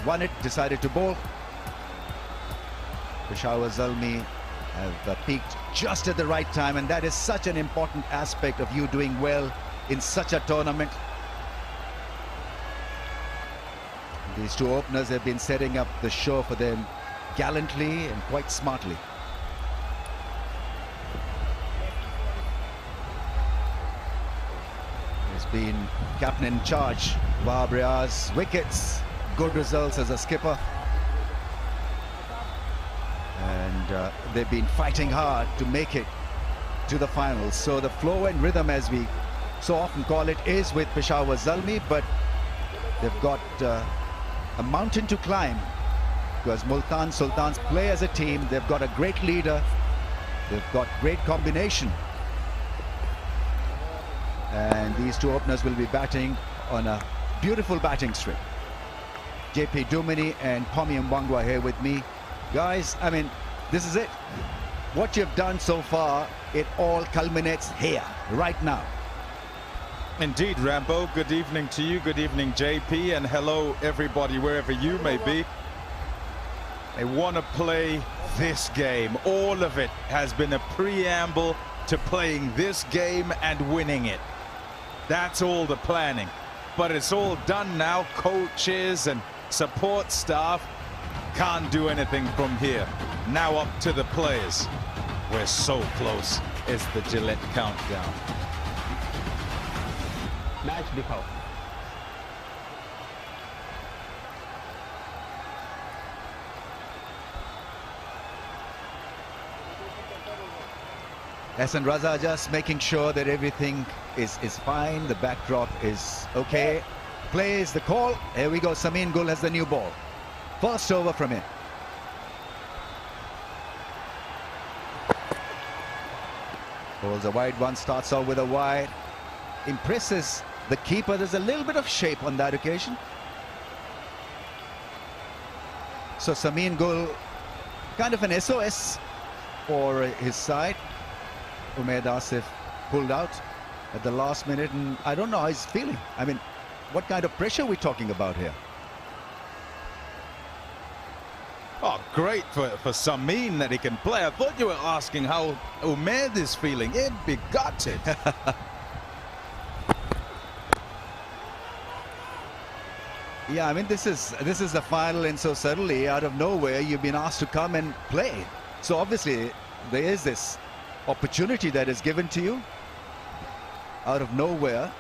won it, decided to bowl. Peshawar Zalmi have peaked just at the right time, and that is such an important aspect of you doing well in such a tournament. These two openers have been setting up the show for them gallantly and quite smartly. He's been captain in charge. Wahab Riaz, wickets, good results as a skipper. And they've been fighting hard to make it to the finals. So the flow and rhythm, as we so often call it, is with Peshawar Zalmi, but they've got a mountain to climb, because Multan Sultans play as a team. They've got a great leader, they've got great combination, and these two openers will be batting on a beautiful batting strip. JP Dumini and Pommy Mbangwa here with me. Guys, I mean, this is it. What you've done so far, it all culminates here, right now. Indeed, Rambo. Good evening to you. Good evening, JP, and hello, everybody, wherever you may be. They want to play this game. All of it has been a preamble to playing this game and winning it. That's all the planning. But it's all done now. Coaches and support staff can't do anything from here. Now up to the players. We're so close. It's the Gillette countdown. Match दिखाओ। Hassan Raza just making sure that everything is fine. The backdrop is okay. Plays the call. Here we go. Sameen Gul has the new ball. First over from him. Bowls a wide one. Starts off with a wide. Impresses the keeper. There's a little bit of shape on that occasion. So Sameen Gul, kind of an SOS for his side. Umaid Asif pulled out at the last minute, and I don't know how he's feeling. I mean, what kind of pressure are we talking about here? Oh, great for Sameen that he can play. I thought you were asking how Umaid is feeling. He'd be gutted. Yeah, I mean, this is the final, and so suddenly out of nowhere you've been asked to come and play. So obviously there is this opportunity that is given to you out of nowhere,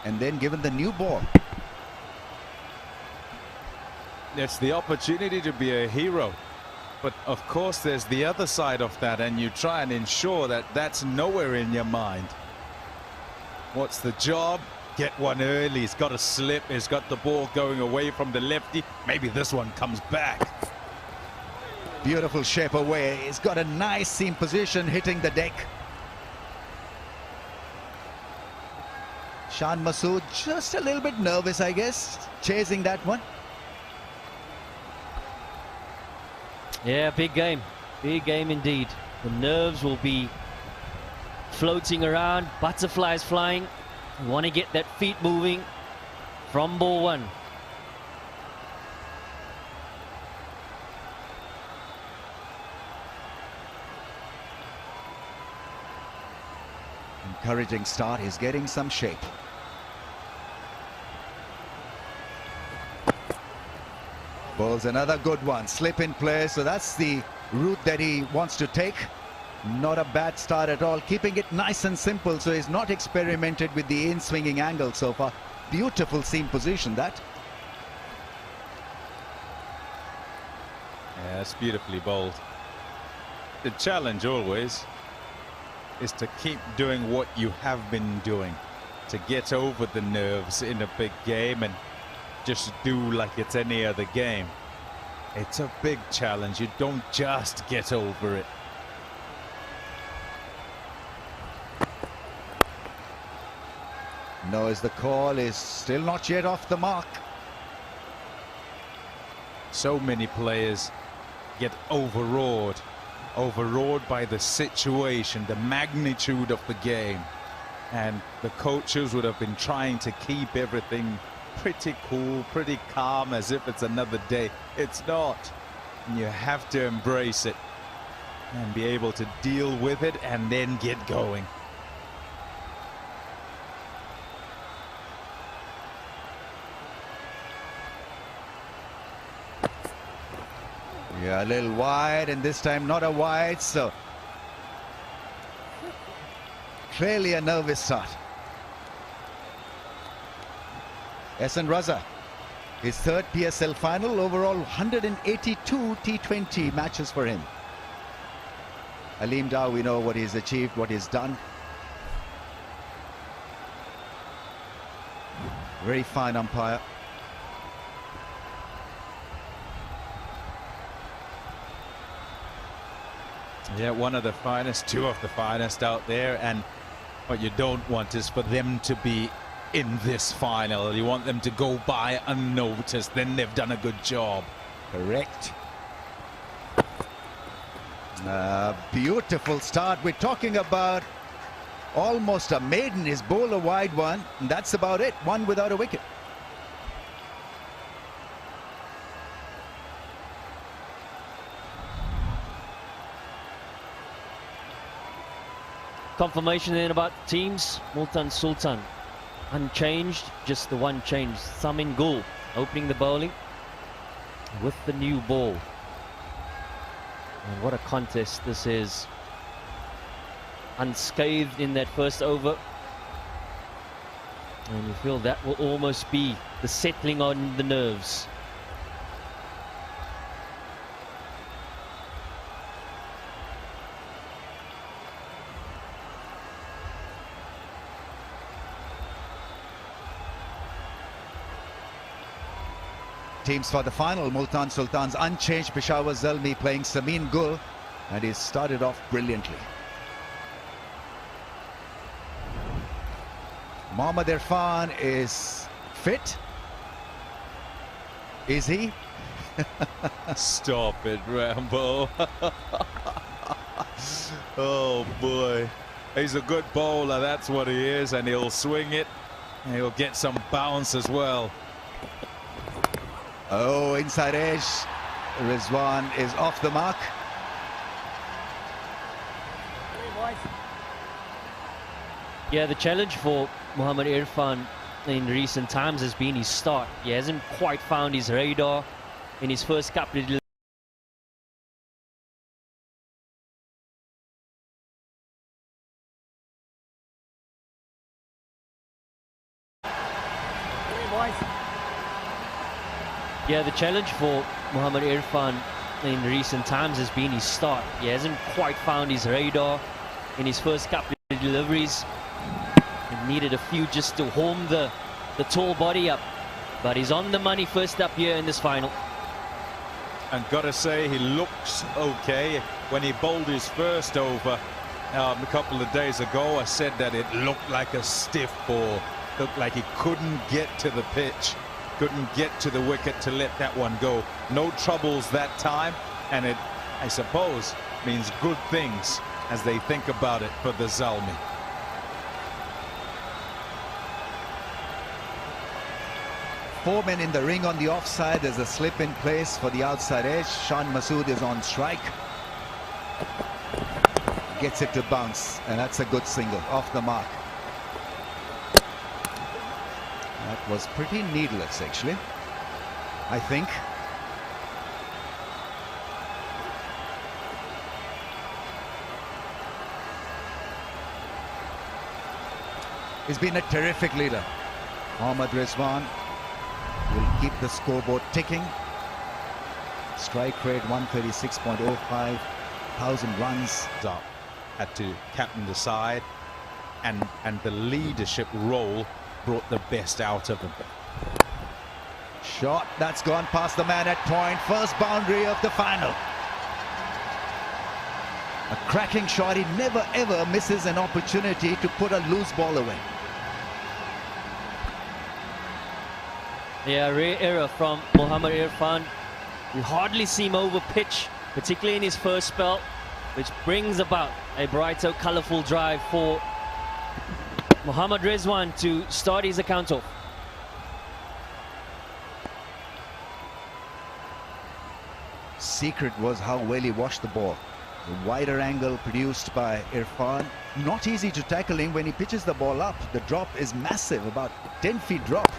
and then given the new ball. It's the opportunity to be a hero, but of course there's the other side of that, and you try and ensure that that's nowhere in your mind. What's the job? Get one early. He's got a slip. He's got the ball going away from the lefty. Maybe this one comes back. Beautiful shape away. He's got a nice seam position, hitting the deck. Shan Masood just a little bit nervous, I guess, chasing that one. Yeah, big game indeed. The nerves will be floating around, butterflies flying. You want to get that feet moving from ball one. Encouraging start. He's getting some shape. Bowls another good one. Slip in play. So that's the route that he wants to take. Not a bad start at all. Keeping it nice and simple. So he's not experimented with the in-swinging angle so far. Beautiful seam position, that. Yeah, that's beautifully bowled. The challenge always is to keep doing what you have been doing, to get over the nerves in a big game and just do like it's any other game. It's a big challenge. You don't just get over it. No, as the call is still not yet off the mark. So many players get overawed by the situation, the magnitude of the game, and the coaches would have been trying to keep everything pretty cool, pretty calm, as if it's another day. It's not. And you have to embrace it and be able to deal with it and then get going. Yeah, a little wide, and this time not a wide, so clearly a nervous start. Ehsan Raza, his third PSL final, overall 182 T20 matches for him. Aleem Dar, we know what he's achieved, what he's done. Very fine umpire. Yeah, one of the finest, two of the finest out there, and what you don't want is for them to be in this final. You want them to go by unnoticed, then they've done a good job. Correct. Beautiful start. We're talking about almost a maiden. His bowler wide one, and that's about it. One without a wicket. Confirmation then about the teams. Multan Sultan unchanged, just the one change. Samin Gul opening the bowling with the new ball. And what a contest this is. Unscathed in that first over. And you feel that will almost be the settling on the nerves. Teams for the final: Multan Sultans unchanged, Peshawar Zalmi playing Samin Gul, and he started off brilliantly. Mohammad Irfan is fit. Is he? Stop it, Rambo. Oh boy, he's a good bowler, that's what he is, and he'll swing it and he'll get some bounce as well. Oh, inside edge. Rizwan is off the mark. Yeah, the challenge for Mohammad Irfan in recent times has been his start. He hasn't quite found his radar in his first couple of Yeah, the challenge for Mohammad Irfan in recent times has been his start. He hasn't quite found his radar in his first couple of deliveries. He needed a few just to home the tall body up. But he's on the money first up here in this final. And gotta say, he looks okay. When he bowled his first over a couple of days ago, I said that it looked like a stiff ball. Looked like he couldn't get to the pitch. Couldn't get to the wicket to let that one go. No troubles that time, and it, I suppose, means good things as they think about it for the Zalmi. Four men in the ring on the offside. There's a slip in place for the outside edge. Shan Masood is on strike. Gets it to bounce, and that's a good single off the mark. That was pretty needless, actually, I think. He's been a terrific leader. Mohammad Rizwan will keep the scoreboard ticking. Strike rate 136.05, 1,000 runs. Up, had to captain the side, and the leadership role brought the best out of him. Shot that's gone past the man at point. First boundary of the final. A cracking shot. He never ever misses an opportunity to put a loose ball away. Yeah, rare error from Mohammad Irfan. We hardly see him over pitch, particularly in his first spell, which brings about a brighter, colourful drive for Mohammad Rizwan to start his account off. secret was how well he washed the ball. The wider angle produced by Irfan. Not easy to tackle him when he pitches the ball up. The drop is massive, about 10 feet drop.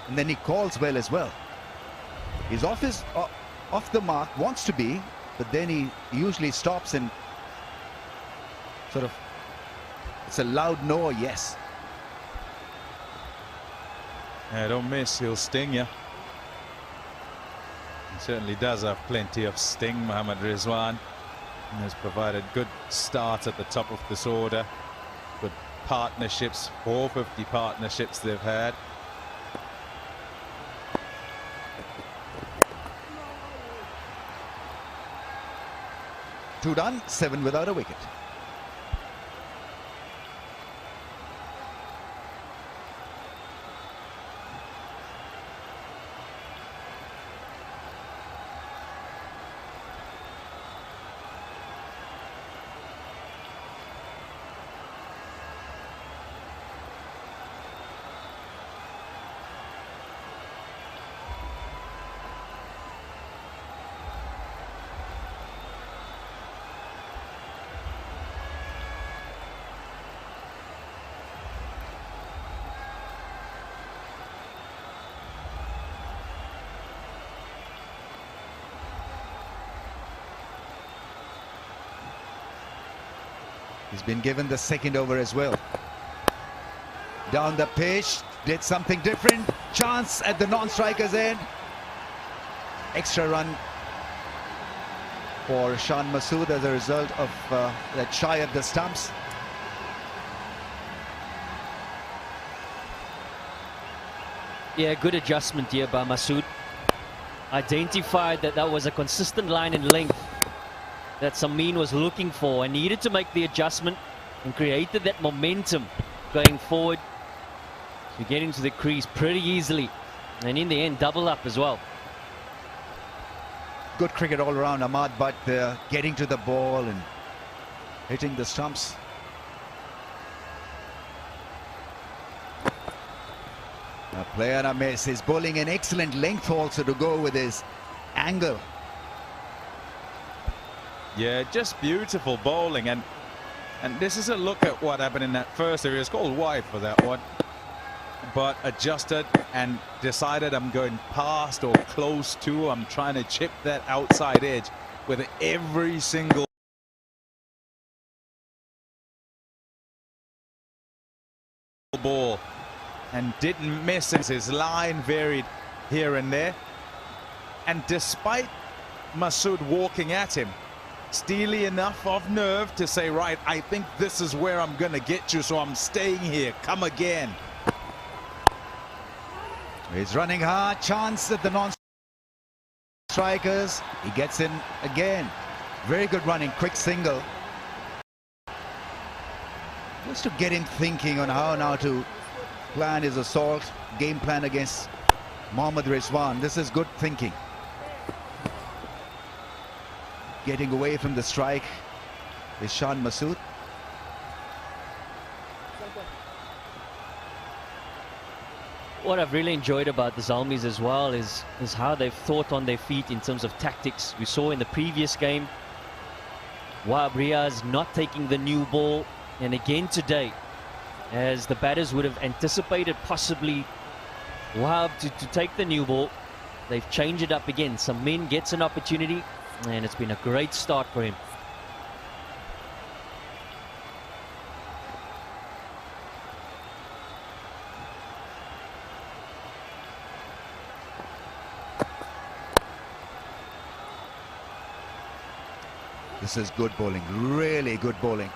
And then he calls well as well. He's off the mark, wants to be, but then he usually stops and sort of, it's a loud no or yes. Yeah, don't miss, he'll sting you. He certainly does have plenty of sting, Mohammad Rizwan. And has provided good start at the top of this order. Good partnerships, 450 partnerships they've had. Two done, 7 without a wicket. He's been given the second over as well. Down the pitch, did something different. Chance at the non-striker's end. Extra run for Shan Masood as a result of that shy of the stumps. Yeah, good adjustment here by Masood. Identified that that was a consistent line in length that Samin was looking for and needed to make the adjustment and created that momentum going forward to get into the crease pretty easily, and in the end double up as well. Good cricket all around. Ahmad Butt getting to the ball and hitting the stumps. A player a miss. Is bowling an excellent length also to go with his angle. Yeah, just beautiful bowling, and this is a look at what happened in that first area. It's called wide for that one, but adjusted and decided I'm going past or close to. I'm trying to chip that outside edge with every single ball, and didn't miss it. His line varied here and there, and despite Masood walking at him, steely enough of nerve to say, right, I think this is where I'm going to get you, so I'm staying here. Come again. He's running hard. Chance at the non-strikers. He gets in again. Very good running. Quick single. Just to get him thinking on how now to plan his assault. Game plan against Mohammad Rizwan. This is good thinking. Getting away from the strike is Shan Masood. What I've really enjoyed about the Zalmis as well is how they've thought on their feet in terms of tactics. We saw in the previous game Wahab Riaz not taking the new ball, and again today, as the batters would have anticipated possibly Wahab to take the new ball, they've changed it up again. Samin gets an opportunity, and it's been a great start for him. This is good bowling, really good bowling.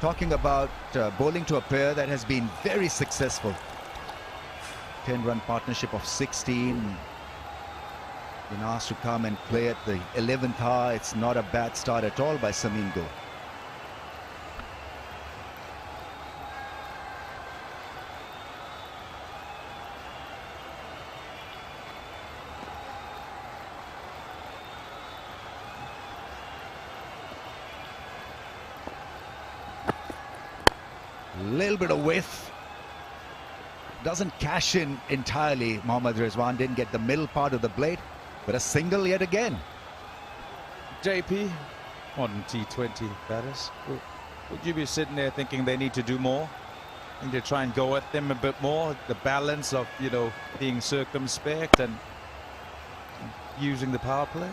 Talking about bowling to a pair that has been very successful. 10-run partnership of 16. Been asked to come and play at the 11th hour. It's not a bad start at all by Samin Go. Little bit of width. Doesn't cash in entirely. Mohammad Rizwan didn't get the middle part of the blade. But a single yet again. JP, modern T20 batters, would you be sitting there thinking they need to do more? And to try and go at them a bit more? The balance of, you know, being circumspect and using the power play?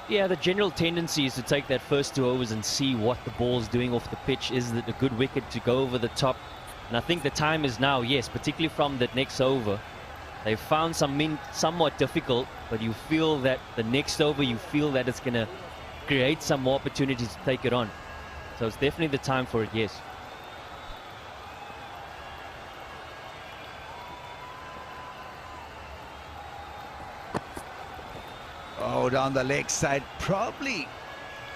Yeah, the general tendency is to take that first 2 overs and see what the ball's doing off the pitch. Is it a good wicket to go over the top? And I think the time is now, yes, particularly from that next over. They've found somewhat difficult, but you feel that the next over, you feel that it's going to create some more opportunities to take it on. So it's definitely the time for it, yes. Oh, down the leg side, probably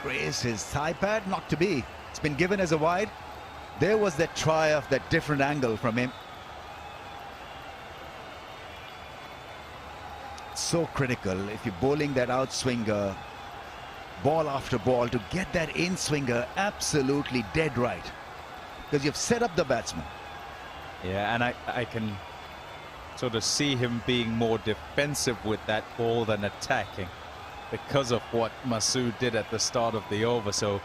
grazed his thigh pad, not to be. It's been given as a wide. There was that try of that different angle from him. So critical if you're bowling that outswinger, ball after ball, to get that in-swinger absolutely dead right, because you've set up the batsman. Yeah, and I can sort of see him being more defensive with that ball than attacking because of what Masood did at the start of the over. So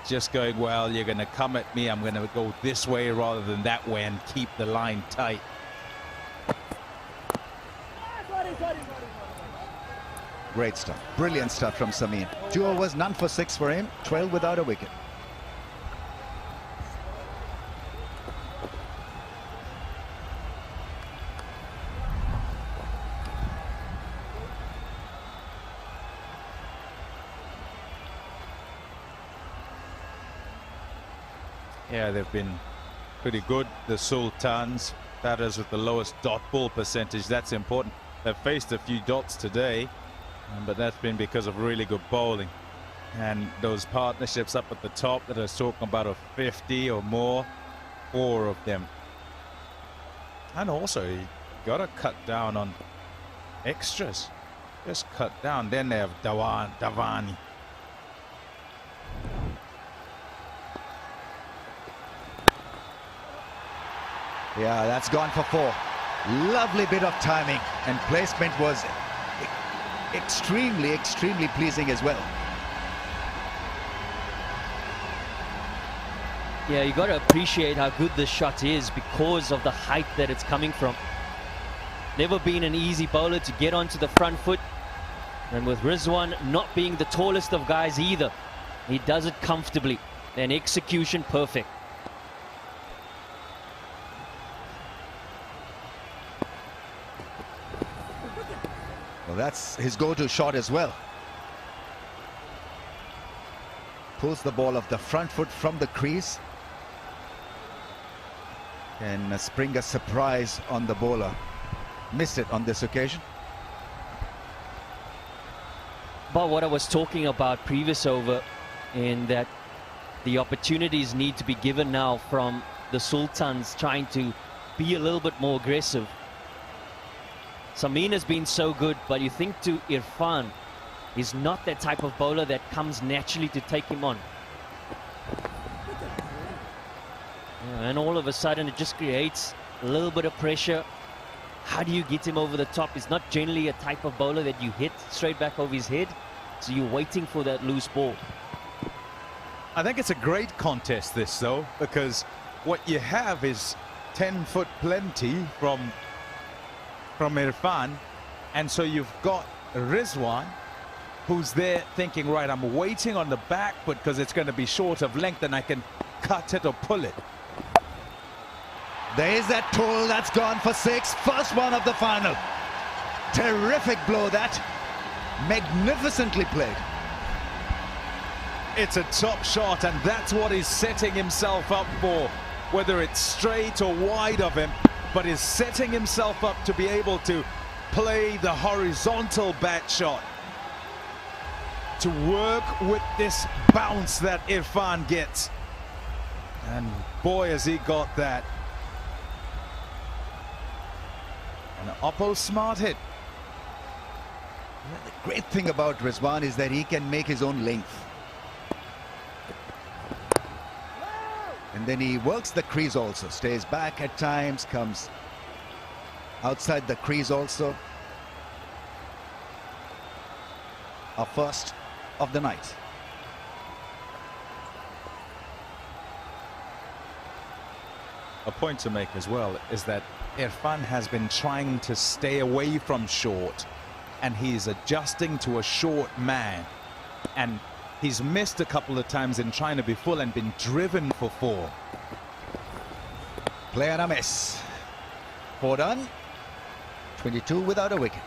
just going, well, you're going to come at me, I'm going to go this way rather than that way and keep the line tight. Great stuff, brilliant stuff from Samir. 2 overs, none for 6 for him, 12 without a wicket. Yeah, they've been pretty good. The Sultans, batters with the lowest dot ball percentage. That's important. They've faced a few dots today, but that's been because of really good bowling. And those partnerships up at the top that are talking about a 50 or more, 4 of them. And also, you got to cut down on extras. Just cut down. Then they have Davani. Yeah, that's gone for 4. Lovely bit of timing, and placement was extremely pleasing as well. Yeah, you got to appreciate how good this shot is because of the height that it's coming from. Never been an easy bowler to get onto the front foot, and with Rizwan not being the tallest of guys either, he does it comfortably and execution perfect. Well, that's his go-to shot as well. Pulls the ball off the front foot from the crease. And spring a surprise on the bowler. Missed it on this occasion. But what I was talking about previous over, in that the opportunities need to be given now from the Sultans trying to be a little bit more aggressive. Samin has been so good, but you think to Irfan, he's not that type of bowler that comes naturally to take him on. Yeah, and all of a sudden it just creates a little bit of pressure. How do you get him over the top? He's not generally a type of bowler that you hit straight back over his head, so you're waiting for that loose ball. I think it's a great contest, this, though, because what you have is 10-foot plenty from Irfan, and so you've got Rizwan, who's there thinking, right, I'm waiting on the back foot because it's going to be short of length and I can cut it or pull it. There's that pull, that's gone for 6. First one of the final. Terrific blow that. Magnificently played. It's a top shot, and that's what he's setting himself up for. Whether it's straight or wide of him, but he's setting himself up to be able to play the horizontal bat shot, to work with this bounce that Irfan gets. And boy, has he got that. An Oppo smart hit. The great thing about Rizwan is that he can make his own length. And then he works the crease also, stays back at times, comes outside the crease also. our first of the night. A point to make as well is that Irfan has been trying to stay away from short, and he's adjusting to a short man, and he's missed a couple of times in trying to be full and been driven for 4. Play and a miss. 4 done. 22 without a wicket.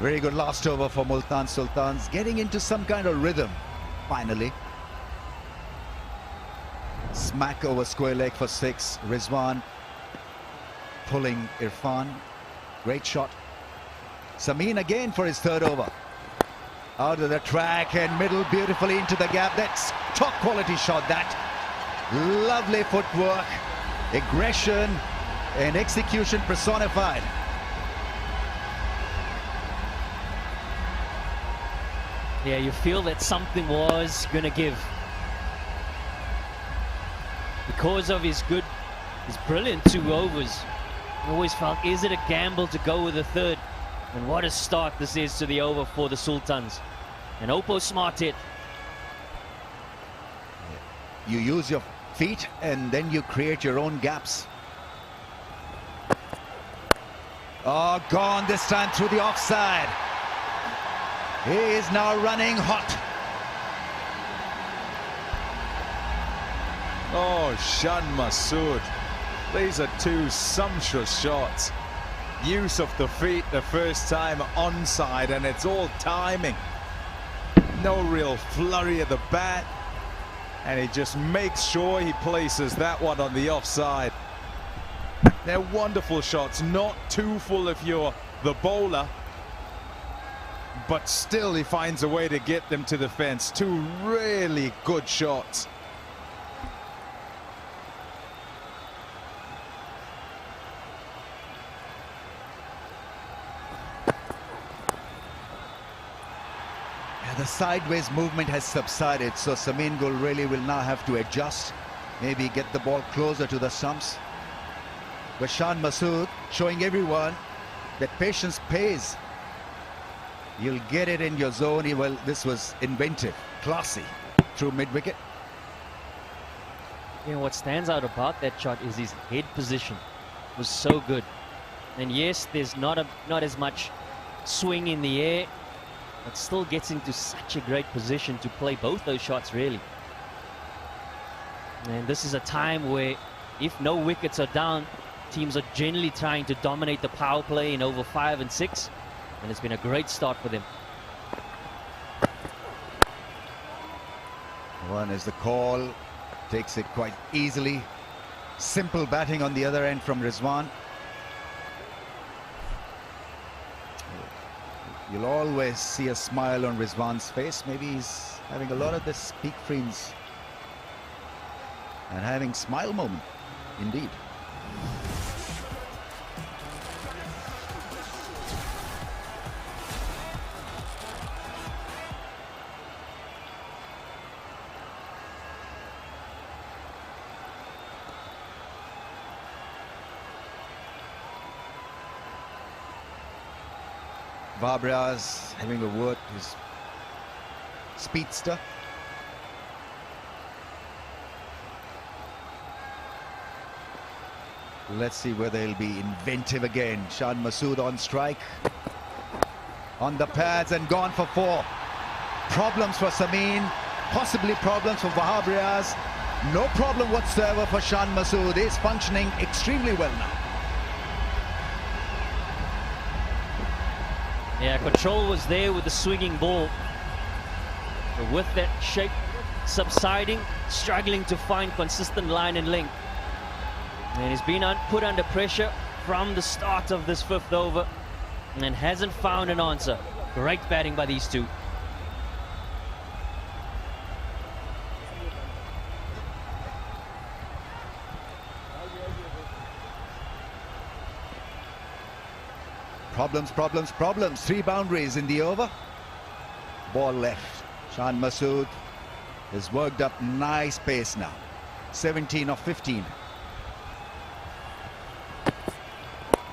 Very good last over for Multan Sultans, getting into some kind of rhythm, finally. Smack over square leg for 6. Rizwan pulling Irfan. Great shot. Sameen again for his 3rd over. Out of the track and middle beautifully into the gap. That's top quality shot, that. Lovely footwork, aggression and execution personified. Yeah, you feel that something was going to give. Because of his brilliant 2 overs, I always felt, is it a gamble to go with a 3rd? And what a start this is to the over for the Sultans. And Oppo smart hit. You use your feet and then you create your own gaps. Oh, gone this time through the offside. He is now running hot. Oh, Shan Masood. These are 2 sumptuous shots. Use of the feet the first time onside, and it's all timing. No real flurry of the bat. And he just makes sure he places that one on the offside. They're wonderful shots, not too full if you're the bowler. But still he finds a way to get them to the fence. 2 really good shots. Yeah, the sideways movement has subsided, so Sameen Gul really will now have to adjust. Maybe get the ball closer to the stumps. But Shan Masood showing everyone that patience pays. You'll get it in your zone. Well, this was inventive, classy, through mid-wicket. You know, what stands out about that shot is his head position was so good. And yes, there's not as much swing in the air, but still gets into such a great position to play both those shots, really. And this is a time where, if no wickets are down, teams are generally trying to dominate the power play in over 5 and 6. And it's been a great start for them. 1 is the call. Takes it quite easily. Simple batting on the other end from Rizwan. You'll always see a smile on Rizwan's face. Maybe he's having a lot of this peak freeze and having smile moment, indeed. Babra's having a word to his speedster. Let's see whether he'll be inventive again. Shan Masood on strike. On the pads and gone for 4. Problems for Sameen. Possibly problems for Wahab Riaz. No problem whatsoever for Shan Masood. He's functioning extremely well now. Yeah, control was there with the swinging ball. But with that shape subsiding, struggling to find consistent line and length. And he's been put under pressure from the start of this 5th over and hasn't found an answer. Great batting by these two. Problems. 3 boundaries in the over. Ball left. Shan Masood has worked up nice pace now. 17 of 15.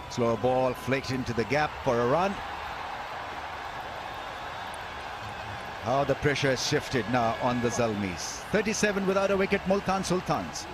Slow ball flicked into the gap for a run. How the pressure has shifted now on the Zalmis. 37 without a wicket, Multan Sultans.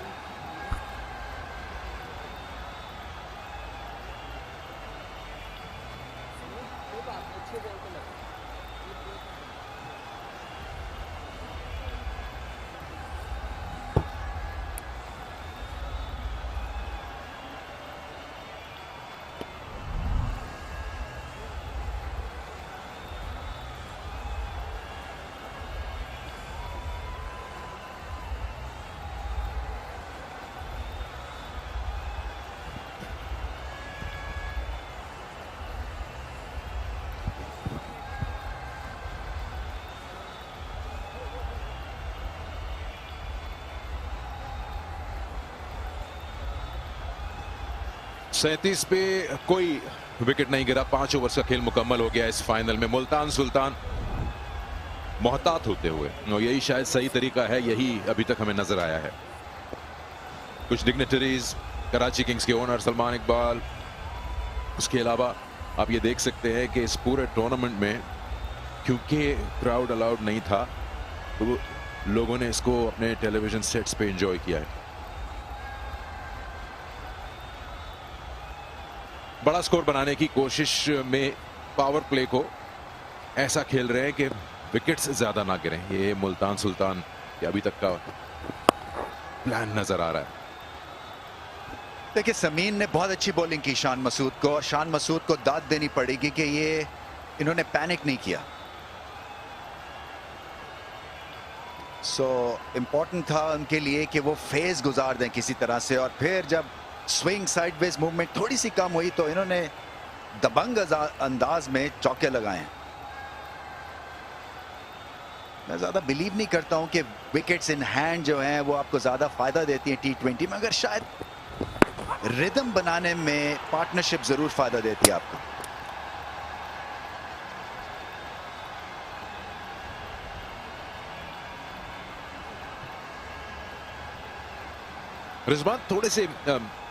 सैंतीस पे कोई wicket नहीं गिरा। 5 over का खेल मुकम्मल हो गया इस फाइनल में। मुल्तान सुल्तान मोहतात होते हुए, और यही शायद सही तरीका है, यही अभी तक हमें नजर आया है। कुछ डिग्नेटरीज, कराची किंग्स के ओनर सलमान इकबाल, उसके अलावा आप ये देख सकते हैं कि इस पूरे टूर्नामेंट में क्योंकि क्राउड अलाउड नहीं था तो लोगों ने इसको अपने टेलीविजन सेट्स पे एंजॉय किया है। बड़ा स्कोर बनाने की कोशिश में पावर प्ले को ऐसा खेल रहे हैं कि विकेट्स ज्यादा ना गिरें। ये मुल्तान सुल्तान के अभी तक का प्लान नजर आ रहा है। देखिए, समीन ने बहुत अच्छी बॉलिंग की शान मसूद को, और शान मसूद को दाद देनी पड़ेगी कि ये इन्होंने पैनिक नहीं किया। इम्पोर्टेंट था उनके लिए कि वो फेज गुजार दें किसी तरह से, और फिर जब स्विंग साइडवेज मूवमेंट थोड़ी सी कम हुई तो इन्होंने दबंग अंदाज में चौके लगाए। मैं ज्यादा बिलीव नहीं करता हूं कि विकेट्स इन हैंड जो हैं वो आपको ज्यादा फायदा देती हैं T20 में, अगर शायद रिदम बनाने में पार्टनरशिप जरूर फायदा देती है आपको। रिजवान थोड़े से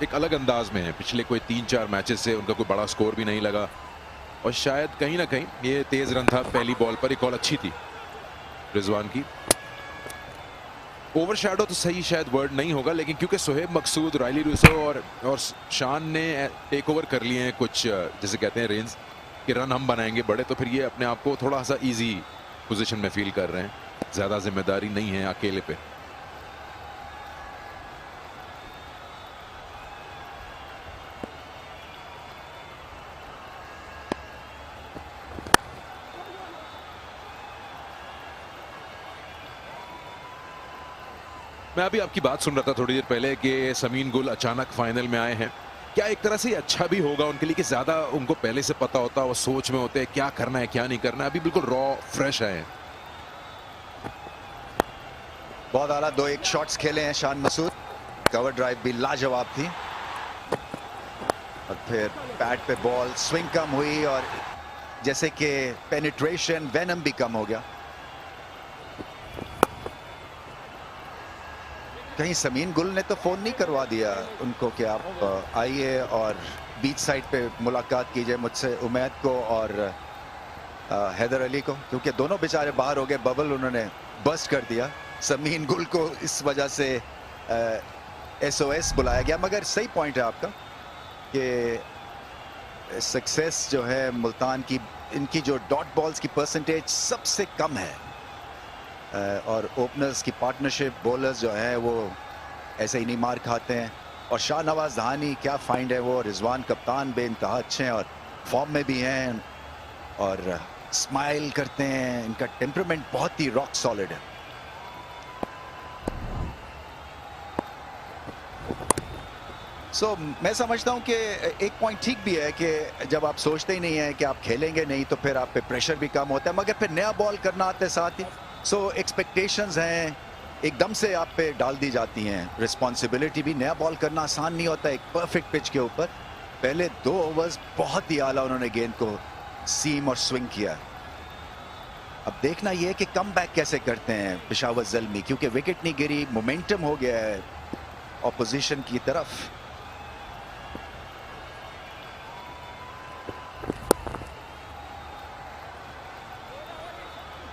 एक अलग अंदाज में है। पिछले कोई 3-4 मैचेस से उनका कोई बड़ा स्कोर भी नहीं लगा, और शायद कहीं ना कहीं ये तेज रन था पहली बॉल पर। एक बॉल अच्छी थी रिजवान की। ओवरशैडो तो सही शायद वर्ड नहीं होगा, लेकिन क्योंकि सोहेब मकसूद, रायली रूसो और शान ने टेक ओवर कर लिए हैं कुछ, जैसे कहते हैं रेंज कि रन हम बनाएंगे बड़े, तो फिर ये अपने आप को थोड़ा सा इजी पोजीशन में फील कर रहे हैं। ज्यादा जिम्मेदारी नहीं है अकेले पे। मैं अभी आपकी बात सुन रहा था थोड़ी देर पहले कि समीन गुल अचानक फाइनल में आए हैं। क्या एक तरह से अच्छा भी होगा उनके लिए कि ज्यादा उनको पहले से पता होता, वो सोच में होते हैं क्या करना है क्या नहीं करना है। अभी बिल्कुल रॉ फ्रेश आए हैं। बहुत आला 2-1 शॉट्स खेले हैं शान मसूद। कवर ड्राइव भी लाजवाब थी, और फिर पैड पे बॉल स्विंग कम हुई, और जैसे कि पेनिट्रेशन वेनम भी कम हो गया। कहीं समीन गुल ने तो फोन नहीं करवा दिया उनको कि आप आइए और बीच साइड पे मुलाकात कीजिए मुझसे, उमैद को और हैदर अली को, क्योंकि दोनों बेचारे बाहर हो गए। बबल उन्होंने बस्ट कर दिया। समीन गुल को इस वजह से SOS बुलाया गया। मगर सही पॉइंट है आपका कि सक्सेस जो है मुल्तान की, इनकी जो डॉट बॉल्स की परसेंटेज सबसे कम है, और ओपनर्स की पार्टनरशिप, बॉलर्स जो है वो ऐसे ही नहीं मार खाते हैं। और शाहनवाज दहानी क्या फाइंड है वो। रिजवान कप्तान बेइंतहा अच्छे हैं और फॉर्म में भी हैं। और स्माइल करते हैं। इनका टेम्परामेंट बहुत ही रॉक सॉलिड है। मैं समझता हूं कि एक पॉइंट ठीक भी है कि जब आप सोचते ही नहीं है कि आप खेलेंगे नहीं तो फिर आप पे प्रेशर भी कम होता है, मगर फिर नया बॉल करना आता है साथ ही। एक्सपेक्टेशंस हैं एकदम से आप पे डाल दी जाती हैं, रिस्पॉन्सिबिलिटी भी। नया बॉल करना आसान नहीं होता एक परफेक्ट पिच के ऊपर। पहले 2 ओवर्स बहुत ही आला उन्होंने गेंद को सीम और स्विंग किया। अब देखना यह है कि कम बैक कैसे करते हैं पेशावर ज़ल्मी, क्योंकि विकेट नहीं गिरी, मोमेंटम हो गया है ऑपोजिशन की तरफ।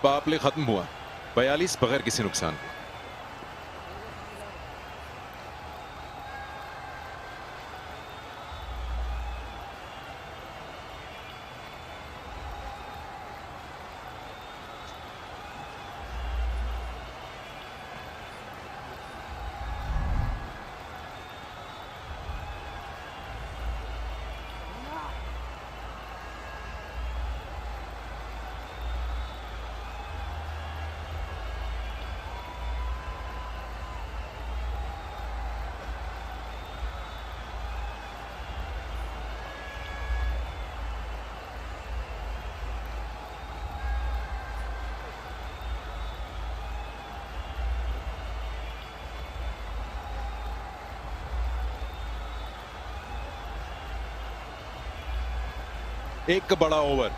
पावर प्ले खत्म हुआ 42 बगैर किसी नुकसान के। एक बड़ा ओवर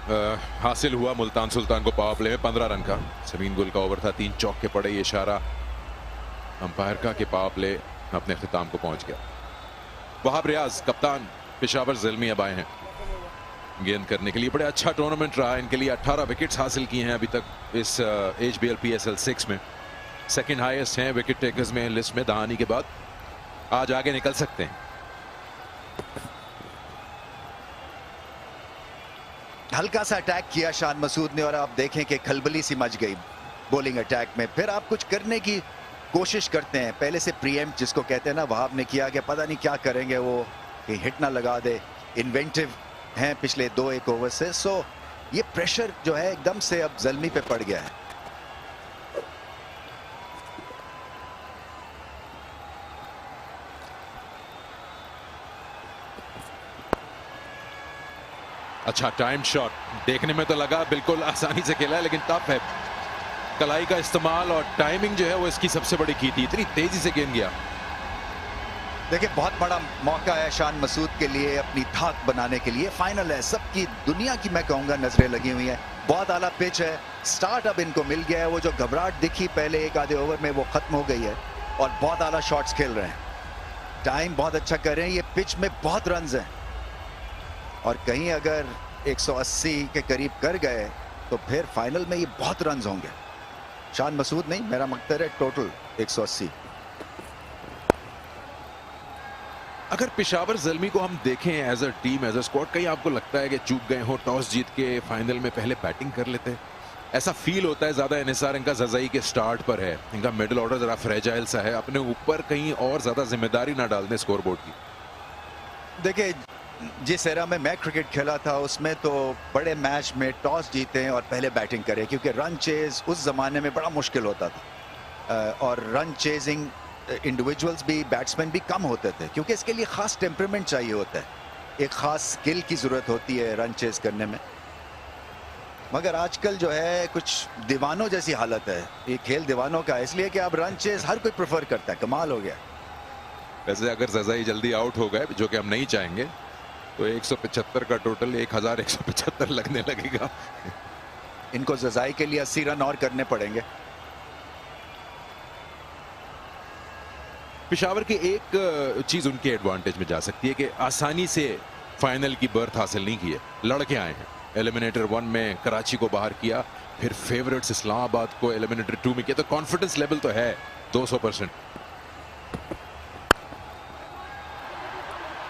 हासिल हुआ मुल्तान सुल्तान को पावर प्ले में 15 रन का। जमीन गुल का ओवर था, 3 चौके पड़े। ये इशारा अंपायर का कि पावर प्ले अपने अख्ताम को पहुंच गया। वहाब रियाज कप्तान पेशावर ज़ल्मी अब आए हैं गेंद करने के लिए। बड़े अच्छा टूर्नामेंट रहा इनके लिए। 18 विकेट्स हासिल किए हैं अभी तक इस HBL PSL 6 में। सेकंड हाईएस्ट हैं विकेट टेकर्स में लिस्ट में दहानी के बाद। आज आगे निकल सकते हैं। हल्का सा अटैक किया शान मसूद ने और आप देखें कि खलबली सी मच गई बॉलिंग अटैक में। फिर आप कुछ करने की कोशिश करते हैं, पहले से प्रीएम्प्ट जिसको कहते हैं ना, वहाब ने किया कि पता नहीं क्या करेंगे वो, कि हिट ना लगा दे। इन्वेंटिव हैं पिछले 2-1 ओवर से। ये प्रेशर जो है एकदम से अब ज़ल्मी पे पड़ गया है। अच्छा टाइम शॉट, देखने में तो लगा बिल्कुल आसानी से खेला है लेकिन टफ है। कलाई का इस्तेमाल और टाइमिंग जो है वो इसकी सबसे बड़ी की थी। इतनी तेजी से गेंद गया। देखिए बहुत बड़ा मौका है शान मसूद के लिए अपनी धाक बनाने के लिए। फाइनल है, सबकी दुनिया की मैं कहूंगा नजरें लगी हुई हैं। बहुत आला पिच है, स्टार्ट अब इनको मिल गया है। वो जो घबराहट दिखी पहले 1 आधे ओवर में वो खत्म हो गई है और बहुत आला शॉट्स खेल रहे हैं। टाइम बहुत अच्छा कर रहे हैं। ये पिच में बहुत रन हैं और कहीं अगर 180 के करीब कर गए तो फिर फाइनल में ये बहुत रन होंगे। शान मसूद नहीं, मेरा मकसद है टोटल 180। अगर पेशावर ज़ल्मी को हम देखें as a team, as a squad, कहीं आपको लगता है कि चूक गए हो, टॉस जीत के फाइनल में पहले बैटिंग कर लेते? ऐसा फील होता है। ज्यादा इन्हिसार इनका जज़ाई के स्टार्ट पर है। इनका मिडिल ऑर्डर जरा फ्रेजाइल सा है। अपने ऊपर कहीं और ज्यादा जिम्मेदारी ना डाल दें स्कोरबोर्ड की। देखिए जिस एरा में मैं क्रिकेट खेला था उसमें तो बड़े मैच में टॉस जीते और पहले बैटिंग करें, क्योंकि रन चेज उस जमाने में बड़ा मुश्किल होता था और रन चेजिंग इंडिविजुअल्स भी, बैट्समैन भी कम होते थे, क्योंकि इसके लिए खास टेम्परामेंट चाहिए होता है, एक खास स्किल की जरूरत होती है रन चेज करने में। मगर आजकल जो है कुछ दीवानों जैसी हालत है, ये खेल दीवानों का है, इसलिए कि अब रन चेज हर कोई प्रेफर करता है। कमाल हो गया। वैसे अगर जज़ाई जल्दी आउट हो गए, जो कि हम नहीं चाहेंगे, तो 175 का टोटल 1175 लगने लगेगा। इनको जज़ाई के लिए 80 रन और करने पड़ेंगे। पेशावर की एक चीज उनके एडवांटेज में जा सकती है कि आसानी से फाइनल की बर्थ हासिल नहीं की है, लड़के आए हैं। एलिमिनेटर 1 में कराची को बाहर किया, फिर फेवरेट्स इस्लामाबाद को एलिमिनेटर 2 में किया, तो कॉन्फिडेंस लेवल तो है 200%।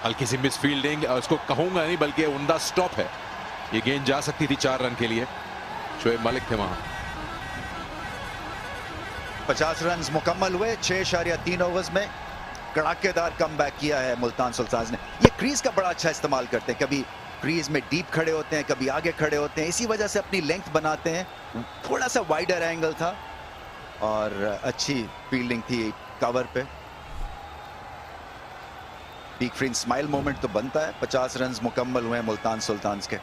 हल्की सी मिस फील्डिंग, उसको कहूंगा नहीं बल्कि उमदा स्टॉप है। ये गेंद जा सकती थी 4 रन के लिए। शोएब मालिक थे वहां। 50 रन मुकम्मल हुए 6.3 ओवर्स में। कड़ाकेदार कमबैक किया है मुल्तान सुल्तान्स ने। ये क्रीज का बड़ा अच्छा इस्तेमाल करते हैं, कभी क्रीज में डीप खड़े होते हैं, कभी आगे खड़े होते हैं, इसी वजह से अपनी लेंथ बनाते हैं। थोड़ा सा वाइडर एंगल था और अच्छी फील्डिंग थी कवर पे। बिग फ्रिन स्माइल मोमेंट तो बनता है। 50 रन मुकम्मल हुए मुल्तान सुल्तान्स के।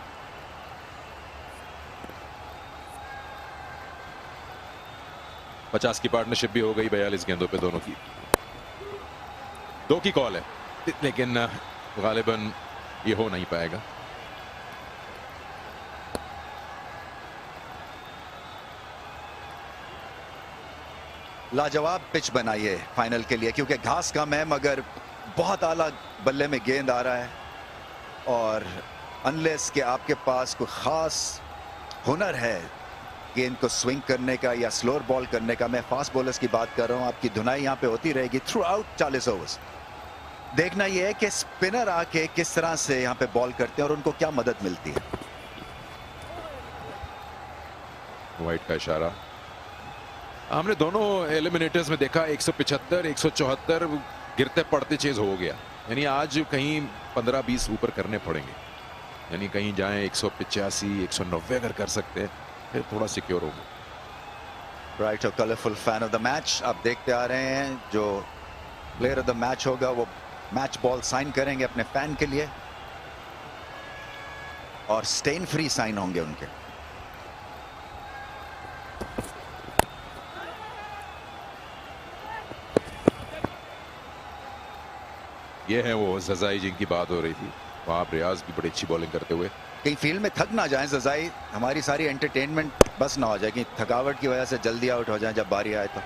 पचास की पार्टनरशिप भी हो गई 42 गेंदों पे दोनों की। 2 की कॉल है, लेकिन गालिबन ये हो नहीं पाएगा। लाजवाब पिच बनाई है फाइनल के लिए, क्योंकि घास कम है मगर बहुत आला बल्ले में गेंद आ रहा है। और अनलेस कि आपके पास कोई खास हुनर है गेंद को स्विंग करने का या स्लोअर बॉल करने का, मैं फास्ट बॉलर्स की बात कर रहा हूं, आपकी धुनाई यहां पे होती रहेगी थ्रू आउट 40 ओवर्स। देखना यह है कि स्पिनर आके किस तरह से यहां पे बॉल करते हैं और उनको क्या मदद मिलती है। वाइट का इशारा हमने दोनों एलिमिनेटर्स में देखा। 175 174 गिरते पड़ते चेज हो गया, यानी आज कहीं 15-20 ऊपर करने पड़ेंगे, यानी कहीं जाएं 185 190 अगर कर सकते हैं फिर थोड़ा सिक्योर होगा। ब्राइट और colourful fan of the match आप देखते आ रहे हैं। जो प्लेयर ऑफ द मैच होगा वो मैच बॉल साइन करेंगे अपने फैन के लिए और स्टेन फ्री साइन होंगे उनके। ये है वो ज़ज़ाई जिनकी बात हो रही थी। वहां रियाज भी बड़ी अच्छी बॉलिंग करते हुए। कहीं फील्ड में थक ना जाएं ज़ज़ाई, हमारी सारी एंटरटेनमेंट बस ना हो जाए कि थकावट की वजह से जल्दी आउट हो जाए जब बारी आए। तो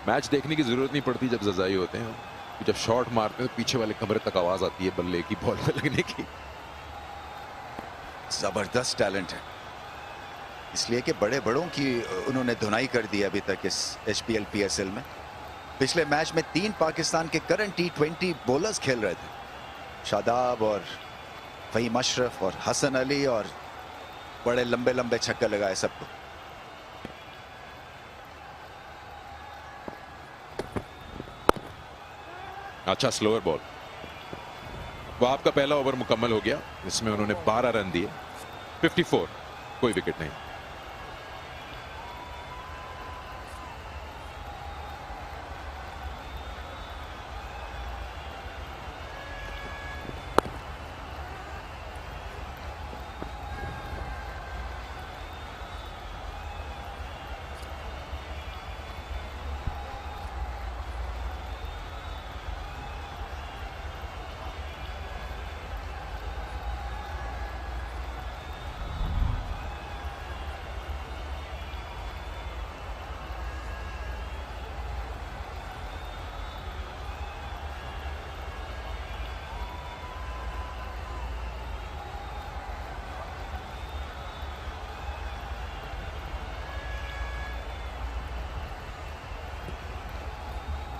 मैच देखने की जरूरत नहीं पड़ती जब ज़ज़ाई होते हैं, जब शॉट मारते हैं तो पीछे वाले कमरे तक आवाज आती है बल्ले की बॉल में लगने की। जबरदस्त टैलेंट है, इसलिए कि बड़े बड़ों की उन्होंने धुनाई कर दी अभी तक इस HBL PSL में। पिछले मैच में 3 पाकिस्तान के करंट T20 बॉलर्स खेल रहे थे, शादाब और फहीम अशरफ और हसन अली, और बड़े लंबे लंबे छक्के लगाए सबको। अच्छा स्लोअर बॉल। वो आपका पहला ओवर मुकम्मल हो गया, इसमें उन्होंने 12 रन दिए, 54, कोई विकेट नहीं।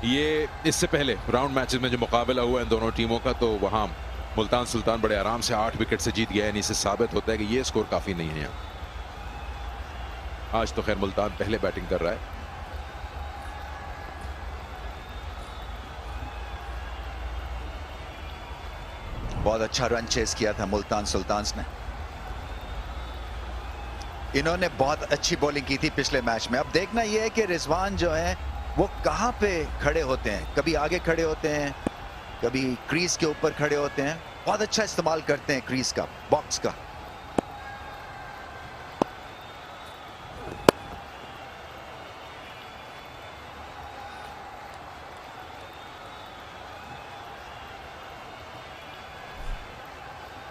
ये इससे पहले राउंड मैचेस में जो मुकाबला हुआ इन दोनों टीमों का, तो वहां मुल्तान सुल्तान बड़े आराम से 8 विकेट से जीत गया, यानी इससे साबित होता है कि ये स्कोर काफी नहीं है यहाँ। आज तो खैर मुल्तान पहले बैटिंग कर रहा है। बहुत अच्छा रन चेस किया था मुल्तान सुल्तान्स ने। इन्होंने बहुत अच्छी बॉलिंग की थी पिछले मैच में। अब देखना यह है कि रिजवान जो है वो कहां पे खड़े होते हैं, कभी आगे खड़े होते हैं, कभी क्रीज के ऊपर खड़े होते हैं। बहुत अच्छा इस्तेमाल करते हैं क्रीज का, बॉक्स का।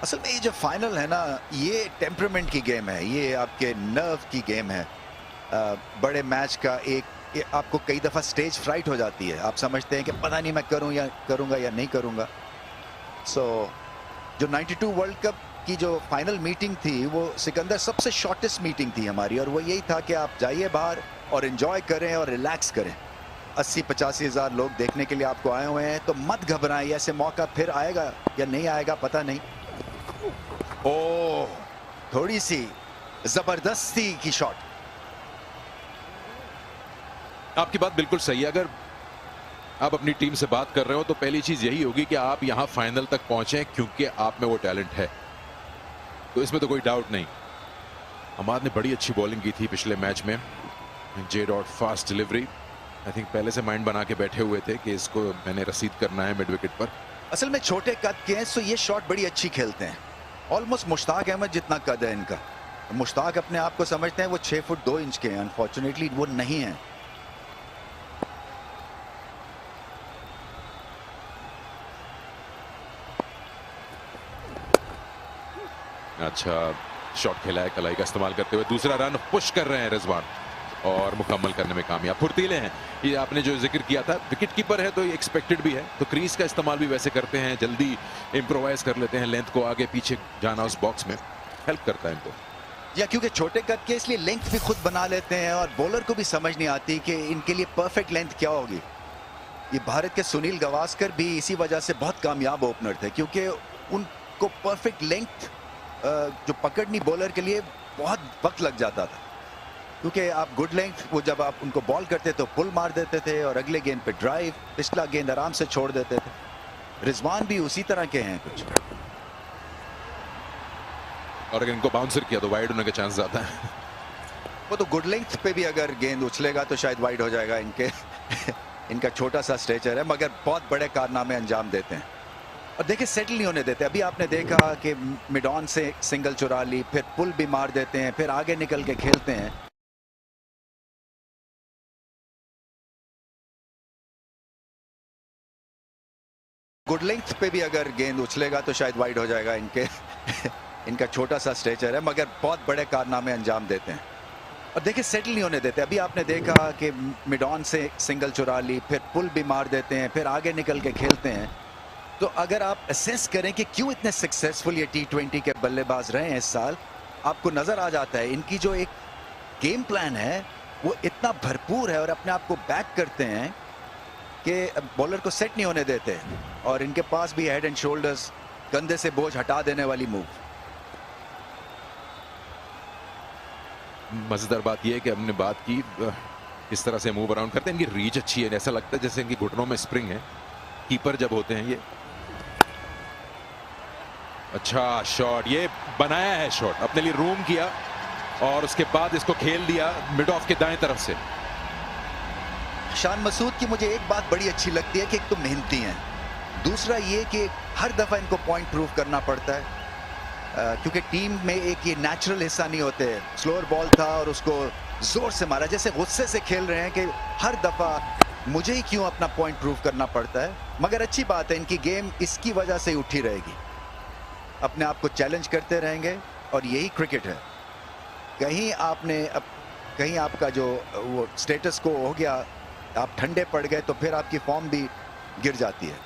असल में ये जो फाइनल है ना, ये टेम्परामेंट की गेम है, ये आपके नर्व की गेम है। बड़े मैच का ये आपको कई दफा स्टेज फ्राइट हो जाती है, आप समझते हैं कि पता नहीं मैं करूंगा या नहीं करूंगा। सो जो 92 वर्ल्ड कप की जो फाइनल मीटिंग थी वो सिकंदर सबसे शॉर्टेस्ट मीटिंग थी हमारी, और वो यही था कि आप जाइए बाहर और एंजॉय करें और रिलैक्स करें। 80-85 हज़ार लोग देखने के लिए आपको आए हुए हैं, तो मत घबराएं, ऐसे मौका फिर आएगा या नहीं आएगा पता नहीं। ओह, थोड़ी सी जबरदस्ती की शॉट। आपकी बात बिल्कुल सही है। अगर आप अपनी टीम से बात कर रहे हो तो पहली चीज यही होगी कि आप यहां फाइनल तक पहुंचे क्योंकि आप में वो टैलेंट है, तो इसमें तो कोई डाउट नहीं। हमाद ने बड़ी अच्छी बॉलिंग की थी पिछले मैच में, J dot fast delivery. I think पहले से माइंड बना के बैठे हुए थे कि इसको मैंने रसीद करना है मिड विकेट पर। असल में छोटे कद के हैं, सो ये शॉट बड़ी अच्छी खेलते हैं। ऑलमोस्ट मुश्ताक अहमद जितना कद है इनका। मुश्ताक अपने आप को समझते हैं वो 6 फुट 2 इंच के हैं, अनफॉर्चुनेटली वो नहीं है। अच्छा शॉट खेला है कलाई का इस्तेमाल करते हुए, दूसरा रन पुश कर रहे हैं रिजवान और मुकम्मल करने में कामयाब। फुर्तीले हैं ये, आपने जो जिक्र किया था विकेट कीपर है तो ये एक्सपेक्टेड भी है, तो क्रीज का इस्तेमाल भी वैसे करते हैं, जल्दी इम्प्रोवाइज कर लेते हैं, लेंथ को आगे पीछे जाना उस बॉक्स में हेल्प करता है इनको। या क्योंकि छोटे कद के इसलिए लेंथ भी खुद बना लेते हैं और बॉलर को भी समझ नहीं आती कि इनके लिए परफेक्ट लेंथ क्या होगी। ये भारत के सुनील गावस्कर भी इसी वजह से बहुत कामयाब ओपनर थे, क्योंकि उनको परफेक्ट लेंथ जो पकड़नी बॉलर के लिए बहुत वक्त लग जाता था, क्योंकि आप गुड लेंथ वो जब आप उनको बॉल करते तो पुल मार देते थे और अगले गेंद पे ड्राइव, पिछला गेंद आराम से छोड़ देते थे। रिजवान भी उसी तरह के हैं कुछ। और अगर इनको बाउंसर किया तो वाइड होने के चांस ज्यादा है। वो तो गुड लेंथ पे भी अगर गेंद उछलेगा तो शायद वाइड हो जाएगा। इनका छोटा सा स्ट्रेचर है, मगर बहुत बड़े कारनामे अंजाम देते हैं। और देखिए सेटल नहीं होने देते। अभी आपने देखा कि मिड ऑन से सिंगल चुरा ली, फिर पुल भी मार देते हैं, फिर आगे निकल के खेलते हैं। गुड लेंथ पे भी अगर गेंद उछलेगा तो शायद वाइड हो जाएगा। इनका छोटा सा स्ट्रेचर है, मगर बहुत बड़े कारनामे अंजाम देते हैं। और देखिए सेटल नहीं होने देते। अभी आपने देखा कि मिड ऑन से सिंगल चुरा ली, फिर पुल भी मार देते हैं, फिर आगे निकल के खेलते हैं। तो अगर आप असेस करें कि क्यों इतने सक्सेसफुल ये T20 के बल्लेबाज रहे हैं इस साल, आपको नजर आ जाता है इनकी जो एक गेम प्लान है वो इतना भरपूर है और अपने आप को बैक करते हैं कि बॉलर को सेट नहीं होने देते। और इनके पास भी हेड एंड शोल्डर्स, कंधे से बोझ हटा देने वाली मूव। मजेदार बात यह है कि हमने बात की इस तरह से मूव अराउंड करते हैं, इनकी रीच अच्छी है, ऐसा लगता है जैसे इनकी घुटनों में स्प्रिंग है, कीपर जब होते हैं ये। अच्छा शॉट, ये बनाया है शॉट, अपने लिए रूम किया और उसके बाद इसको खेल दिया मिड ऑफ के दाएं तरफ से। शान मसूद की मुझे एक बात बड़ी अच्छी लगती है कि एक तो मेहनती हैं, दूसरा ये कि हर दफा इनको पॉइंट प्रूव करना पड़ता है, क्योंकि टीम में एक ये नेचुरल हिस्सा नहीं होते। स्लोअर बॉल था और उसको जोर से मारा, जैसे गुस्से से खेल रहे हैं कि हर दफा मुझे ही क्यों अपना पॉइंट प्रूव करना पड़ता है। मगर अच्छी बात है, इनकी गेम इसकी वजह से उठी रहेगी, अपने आप को चैलेंज करते रहेंगे और यही क्रिकेट है। कहीं आपका जो वो स्टेटस को हो गया, आप ठंडे पड़ गए तो फिर आपकी फॉर्म भी गिर जाती है।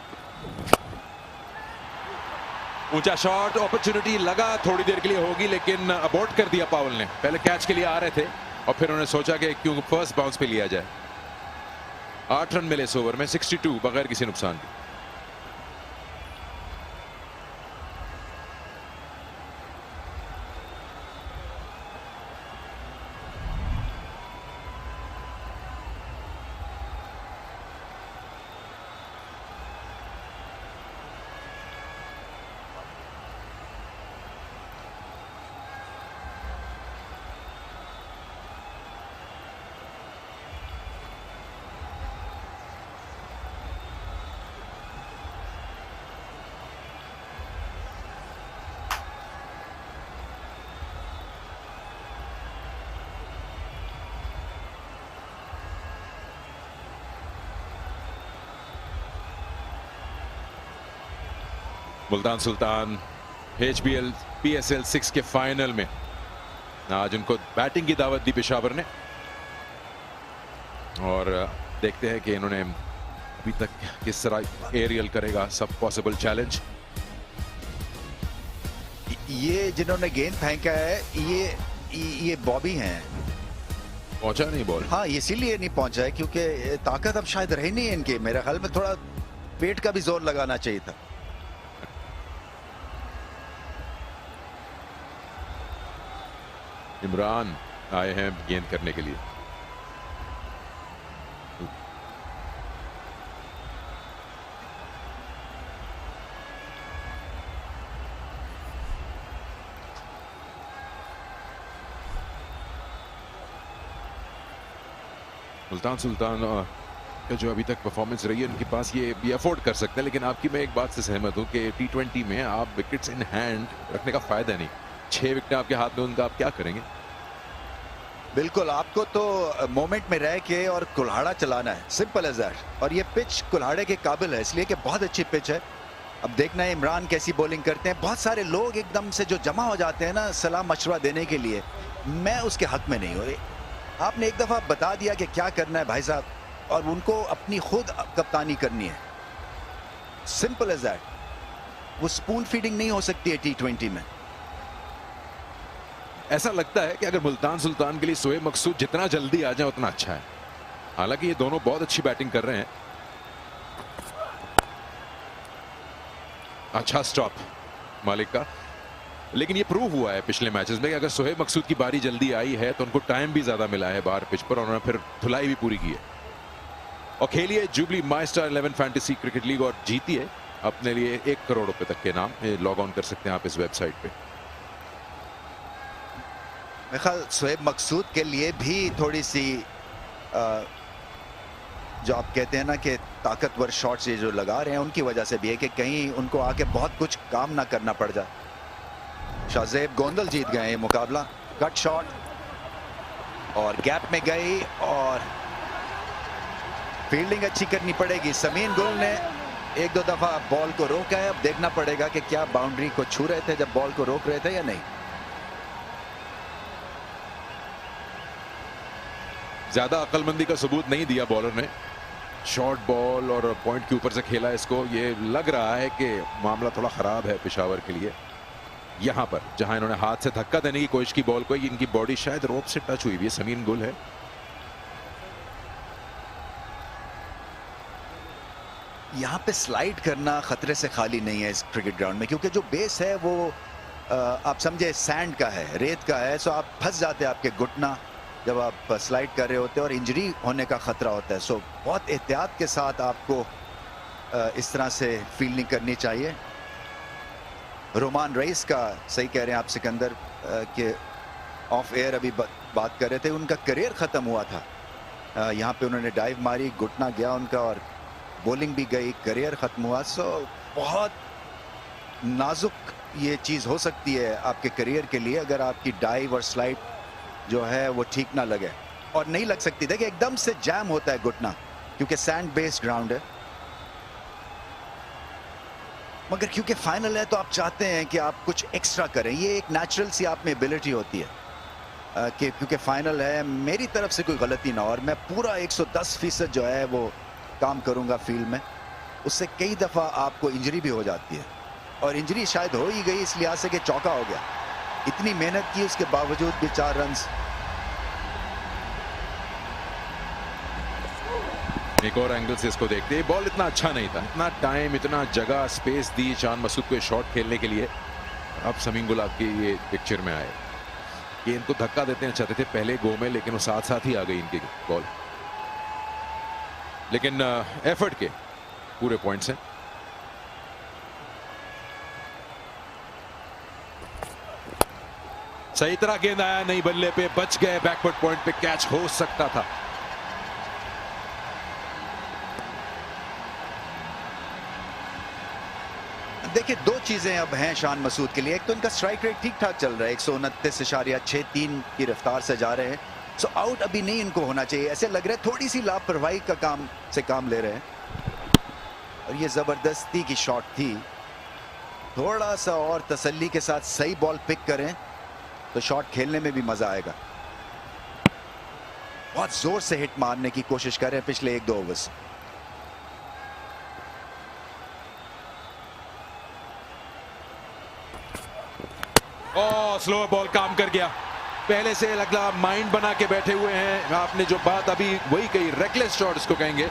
ऊंचा शॉट, अपॉर्चुनिटी लगा थोड़ी देर के लिए होगी, लेकिन अबॉर्ट कर दिया पावल ने। पहले कैच के लिए आ रहे थे और फिर उन्होंने सोचा कि क्यों फर्स्ट बाउंस पे लिया जाए। 8 रन मिले इस ओवर में, 62 बगैर किसी नुकसान के। मुल्तान सुल्तान HBL PSL 6 के फाइनल में आज उनको बैटिंग की दावत दी पेशावर ने, और देखते हैं कि इन्होंने अभी तक किस तरह एरियल करेगा सब पॉसिबल चैलेंज। ये जिन्होंने गेंद फेंका है ये बॉबी हैं। पहुंचा नहीं बॉल। हाँ, इसीलिए नहीं पहुंचा है क्योंकि ताकत अब शायद रही नहीं है इनकी। मेरे ख्याल में थोड़ा पेट का भी जोर लगाना चाहिए था। इमरान आए हैं गेंद करने के लिए। मुल्तान सुल्तान का जो अभी तक परफॉर्मेंस रही है उनके पास ये अफोर्ड कर सकते हैं, लेकिन आपकी मैं एक बात से सहमत हूँ कि T20 में आप विकेट्स इन हैंड रखने का फायदा नहीं। 6 विकेट आपके हाथ में, उनका आप क्या करेंगे? बिल्कुल, आपको तो मोमेंट में रह के और कुल्हाड़ा चलाना है, सिंपल एज दैट। और ये पिच कुल्हाड़े के काबिल है, इसलिए कि बहुत अच्छी पिच है। अब देखना है इमरान कैसी बॉलिंग करते हैं। बहुत सारे लोग एकदम से जो जमा हो जाते हैं ना सलाह मशवरा देने के लिए, मैं उसके हक में नहीं हूँ। आपने एक दफा बता दिया कि क्या करना है भाई साहब, और उनको अपनी खुद कप्तानी करनी है, सिंपल एज दैट। वो स्पून फीडिंग नहीं हो सकती है T20 में। ऐसा लगता है कि अगर मुल्तान सुल्तान के लिए शोएब मकसूद जितना जल्दी आ जाए उतना अच्छा है। हालांकि ये दोनों बहुत अच्छी बैटिंग कर रहे हैं। अच्छा स्टॉप मालिक का, लेकिन ये प्रूव हुआ है पिछले मैचेस में कि अगर शोएब मकसूद की बारी जल्दी आई है तो उनको टाइम भी ज्यादा मिला है बाहर पिच पर, और उन्होंने फिर धुलाई भी पूरी की है। और खेली है जुबली माई स्टार 11 फैंटेसी क्रिकेट लीग और जीती है अपने लिए 1 करोड़ रुपए तक के नाम। लॉग ऑन कर सकते हैं आप इस वेबसाइट पे। मेरे ख्याल शोएब मकसूद के लिए भी थोड़ी सी जो आप कहते हैं ना कि ताकतवर शॉट्स ये जो लगा रहे हैं उनकी वजह से भी है कि कहीं उनको आके बहुत कुछ काम ना करना पड़ जाए। शाहजेब गोंदल जीत गए ये मुकाबला। कट शॉट और गैप में गई और फील्डिंग अच्छी करनी पड़ेगी। समीन गुल ने 1-2 दफा बॉल को रोका है। अब देखना पड़ेगा कि क्या बाउंड्री को छू रहे थे जब बॉल को रोक रहे थे या नहीं। ज्यादा अक्लमंदी का सबूत नहीं दिया बॉलर ने। शॉर्ट बॉल और पॉइंट के ऊपर से खेला इसको। ये लग रहा है कि मामला थोड़ा खराब है पेशावर के लिए। यहां पर जहां इन्होंने हाथ से धक्का देने की कोशिश की बॉल को, इनकी बॉडी शायद रोप से टच हुई हुई है। समीन गुल है। यहां पे स्लाइड करना खतरे से खाली नहीं है इस क्रिकेट ग्राउंड में, क्योंकि जो बेस है वो आप समझे सैंड का है, रेत का है। सो आप फंस जाते हैं आपके घुटना जब आप स्लाइड कर रहे होते हैं और इंजरी होने का खतरा होता है। सो बहुत एहतियात के साथ आपको इस तरह से फील्डिंग करनी चाहिए। रोमान रईस का सही कह रहे हैं आप सिकंदर कि ऑफ एयर अभी बात कर रहे थे, उनका करियर ख़त्म हुआ था। यहाँ पे उन्होंने डाइव मारी, घुटना गया उनका और बॉलिंग भी गई, करियर ख़त्म हुआ। सो बहुत नाजुक ये चीज़ हो सकती है आपके करियर के लिए अगर आपकी डाइव और स्लाइड जो है वो ठीक ना लगे। और नहीं लग सकती, देखिए एकदम से जैम होता है घुटना क्योंकि सैंड बेस्ड ग्राउंड है। मगर क्योंकि फाइनल है तो आप चाहते हैं कि आप कुछ एक्स्ट्रा करें। ये एक नेचुरल सी आप में एबिलिटी होती है कि क्योंकि फाइनल है मेरी तरफ से कोई गलती ना हो और मैं पूरा 110% जो है वो काम करूंगा फील्ड में। उससे कई दफ़ा आपको इंजरी भी हो जाती है और इंजरी शायद हो ही गई इस लिहाज से कि चौका हो गया। इतनी मेहनत की उसके बावजूद भी 4 रन। एक और एंगल से इसको देखते हैं। बॉल इतना अच्छा नहीं था, इतना टाइम, इतना जगह, स्पेस दी चांद मसूद को शॉट खेलने के लिए। अब समीन गुल आपके ये पिक्चर में आए कि इनको धक्का देते हैं चाहते थे पहले गो में, लेकिन वो साथ साथ ही आ गई इनकी बॉल। लेकिन एफर्ट के पूरे पॉइंट्स हैं। सही तरह गेंद आया नहीं, बल्ले पे बच गए। बैकवर्ड पॉइंट पे कैच हो सकता था। देखिए 2 चीजें अब हैं शान मसूद के लिए। एक तो इनका स्ट्राइक रेट ठीक ठाक चल रहा है, 129.63 की रफ्तार से जा रहे हैं। सो आउट अभी नहीं इनको होना चाहिए। ऐसे लग रहा है थोड़ी सी लापरवाही का काम ले रहे हैं। और ये जबरदस्ती की शॉट थी। थोड़ा सा और तसल्ली के साथ सही बॉल पिक करें तो शॉट खेलने में भी मजा आएगा। बहुत जोर से हिट मारने की कोशिश कर रहे हैं पिछले 1-2 ओवर्स। स्लो बॉल काम कर गया। पहले से लगता माइंड बना के बैठे हुए हैं। आपने जो बात अभी वही कही, रेकलेस शॉट इसको कहेंगे।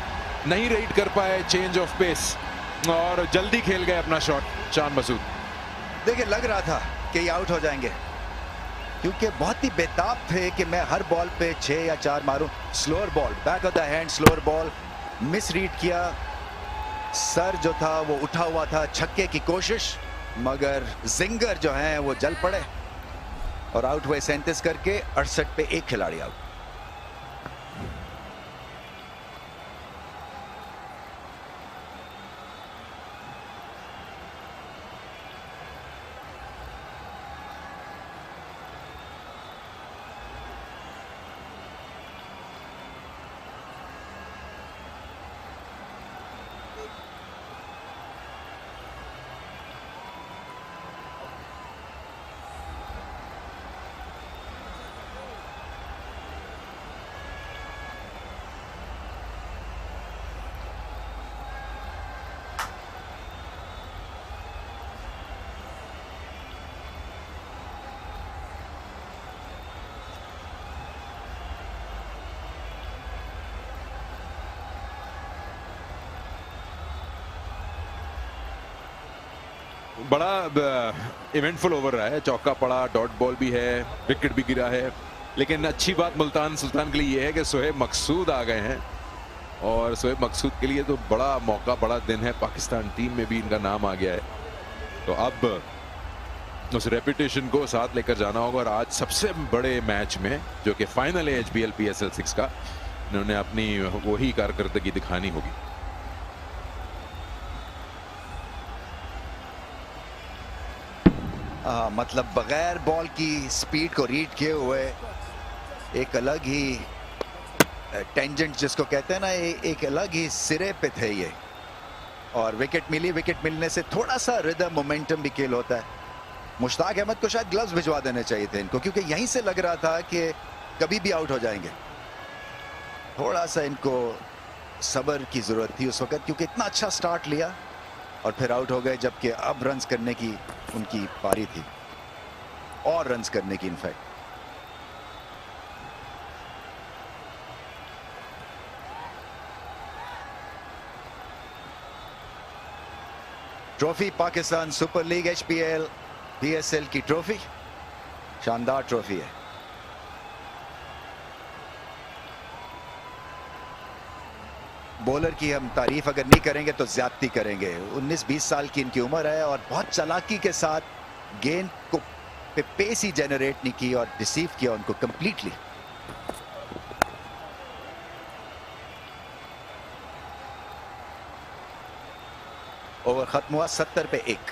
नहीं रीड कर पाए चेंज ऑफ पेस और जल्दी खेल गए अपना शॉट चांद मसूद। देखिए लग रहा था कि ये आउट हो जाएंगे क्योंकि बहुत ही बेताब थे कि मैं हर बॉल पे 6 या 4 मारूं। Slower ball, back of the hand slower ball, miss read किया। सर जो था वो उठा हुआ था, छक्के की कोशिश, मगर जिंगर जो है वो जल पड़े और आउट हुए 37 करके। 68 पे 1 खिलाड़ी आउट। बड़ा इवेंटफुल ओवर रहा है, चौका पड़ा, डॉट बॉल भी है, विकेट भी गिरा है, लेकिन अच्छी बात मुल्तान सुल्तान के लिए ये है कि सोहेब मकसूद आ गए हैं और सोहेब मकसूद के लिए तो बड़ा मौका, बड़ा दिन है। पाकिस्तान टीम में भी इनका नाम आ गया है, तो अब उस रेपुटेशन को साथ लेकर जाना होगा और आज सबसे बड़े मैच में जो कि फाइनल है HBL PSL 6 का, इन्होंने अपनी वही कारकर्दगी दिखानी होगी। मतलब बगैर बॉल की स्पीड को रीड किए हुए एक अलग ही टेंजेंट जिसको कहते हैं ना, एक अलग ही सिरे पे थे ये, और विकेट मिली। विकेट मिलने से थोड़ा सा रिदम मोमेंटम भी किल होता है। मुश्ताक अहमद को शायद ग्लव्स भिजवा देने चाहिए थे इनको, क्योंकि यहीं से लग रहा था कि कभी भी आउट हो जाएंगे। थोड़ा सा इनको सब्र की जरूरत थी उस वक्त, क्योंकि इतना अच्छा स्टार्ट लिया और फिर आउट हो गए, जबकि अब रन्स करने की उनकी पारी थी, और रन्स करने की in fact. Trophy Pakistan super league HBL PSL की ट्रॉफी, शानदार ट्रॉफी है। बॉलर की हम तारीफ अगर नहीं करेंगे तो ज्यादती करेंगे। 19-20 साल की इनकी उम्र है और बहुत चालाकी के साथ गेंद को पे पेस ही जनरेट नहीं की और डिसीव किया उनको कंप्लीटली। ओवर खत्म हुआ 70 पे 1।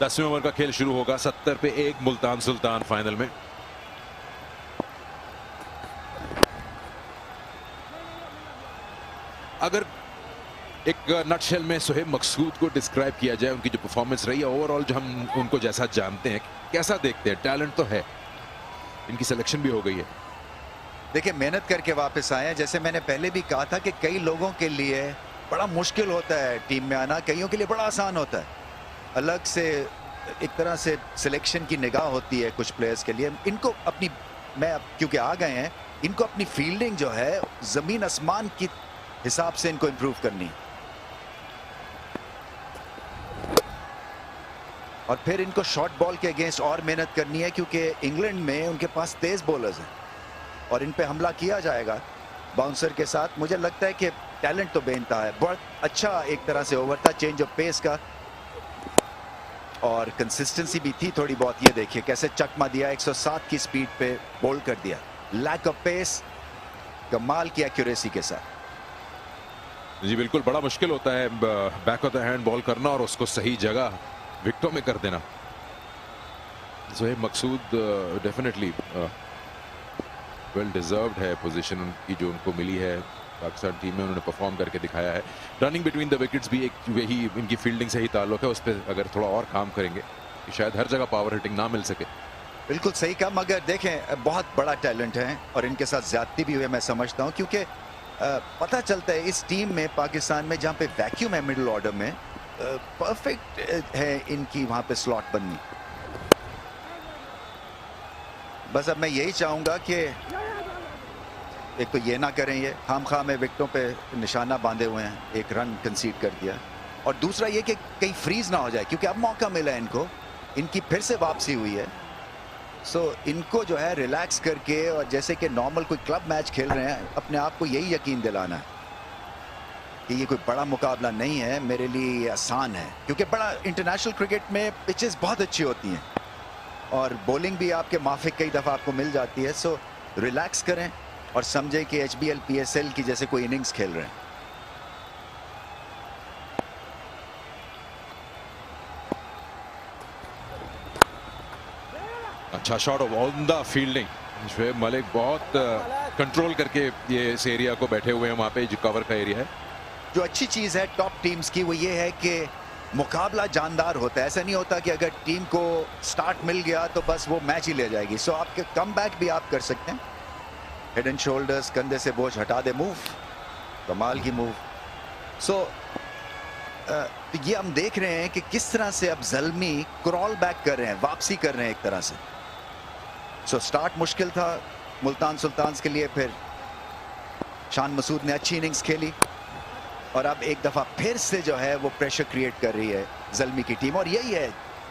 दसवें ओवर का खेल शुरू होगा। 70 पे 1 मुल्तान सुल्तान फाइनल में। अगर एक नटशेल में सोहेब मकसूद को डिस्क्राइब किया जाए, उनकी जो परफॉर्मेंस रही है ओवरऑल, जो हम उनको जैसा जानते हैं, कैसा देखते हैं? टैलेंट तो है, इनकी सिलेक्शन भी हो गई है। देखिए, मेहनत करके वापस आए हैं। जैसे मैंने पहले भी कहा था कि कई लोगों के लिए बड़ा मुश्किल होता है टीम में आना, कईयों के लिए बड़ा आसान होता है। अलग से एक तरह से सिलेक्शन की निगाह होती है कुछ प्लेयर्स के लिए। इनको अपनी, मैं क्योंकि आ गए हैं, इनको अपनी फील्डिंग जो है जमीन आसमान की हिसाब से इनको इंप्रूव करनी, और फिर इनको शॉर्ट बॉल के अगेंस्ट और मेहनत करनी है, क्योंकि इंग्लैंड में उनके पास तेज बॉलर्स हैं और इन पे हमला किया जाएगा बाउंसर के साथ। मुझे लगता है कि टैलेंट तो बेनता है। बहुत अच्छा एक तरह से ओवर था, चेंज ऑफ पेस का, और कंसिस्टेंसी भी थी थोड़ी बहुत। ये देखिए कैसे चकमा दिया, 107 की स्पीड पे बॉल कर दिया। लैक ऑफ पेस, कमाल की एक्यूरेसी के साथ। जी बिल्कुल, बड़ा मुश्किल होता है back of the hand ball करना और उसको सही जगह विकेटों में कर देना। सोहेब मकसूद डेफिनेटली वेल डिजर्व्ड है पोजीशन उनकी जो उनको मिली है पाकिस्तान टीम में। उन्होंने परफॉर्म करके दिखाया है। रनिंग बिटवीन द विकेट्स भी एक वही इनकी फील्डिंग से ही ताल्लुक है। उस पर अगर थोड़ा और काम करेंगे कि शायद हर जगह पावर हिटिंग ना मिल सके। बिल्कुल सही कहा, मगर देखें बहुत बड़ा टैलेंट है और इनके साथ ज्यादती भी हुई मैं समझता हूं, क्योंकि पता चलता है इस टीम में, पाकिस्तान में, जहां पे वैक्यूम है मिडिल ऑर्डर में, परफेक्ट है इनकी वहां पे स्लॉट बननी। बस अब मैं यही चाहूंगा कि एक तो ये ना करें, ये खामखा में विकेटों पे निशाना बांधे हुए हैं, एक रन कंसीड कर दिया, और दूसरा ये कि कहीं फ्रीज ना हो जाए, क्योंकि अब मौका मिला है इनको, इनकी फिर से वापसी हुई है। सो इनको जो है रिलैक्स करके, और जैसे कि नॉर्मल कोई क्लब मैच खेल रहे हैं, अपने आप को यही यकीन दिलाना है कि ये कोई बड़ा मुकाबला नहीं है, मेरे लिए ये आसान है। क्योंकि बड़ा इंटरनेशनल क्रिकेट में पिचेस बहुत अच्छी होती हैं और बॉलिंग भी आपके माफिक कई दफ़ा आपको मिल जाती है। सो रिलैक्स करें और समझें कि HBL PSL की जैसे कोई इनिंग्स खेल रहे हैं। अच्छा shot of on the fielding. Shoaib Malik बहुत कंट्रोल करके ये इस एरिया को बैठे हुए हैं. वहां पे जो कवर का एरिया है. जो अच्छी चीज है टॉप टीम्स की वो ये है कि मुकाबला जानदार होता है. ऐसा नहीं होता कि अगर टीम को स्टार्ट मिल गया तो बस वो मैच ही ले जाएगी. सो आपके कमबैक भी आप कर सकते हैं. हेड एंड शोल्डर्स, कंधे से बोझ हटा दे मूव. कमाल की मूव. सो ये हम देख रहे हैं कि किस तरह से अब ज़ल्मी क्रॉल बैक कर रहे हैं, वापसी कर रहे हैं एक तरह से. सो स्टार्ट मुश्किल था मुल्तान सुल्तान्स के लिए. फिर शान मसूद ने अच्छी इनिंग्स खेली और अब एक दफा फिर से जो है वो प्रेशर क्रिएट कर रही है ज़ल्मी की टीम. और यही है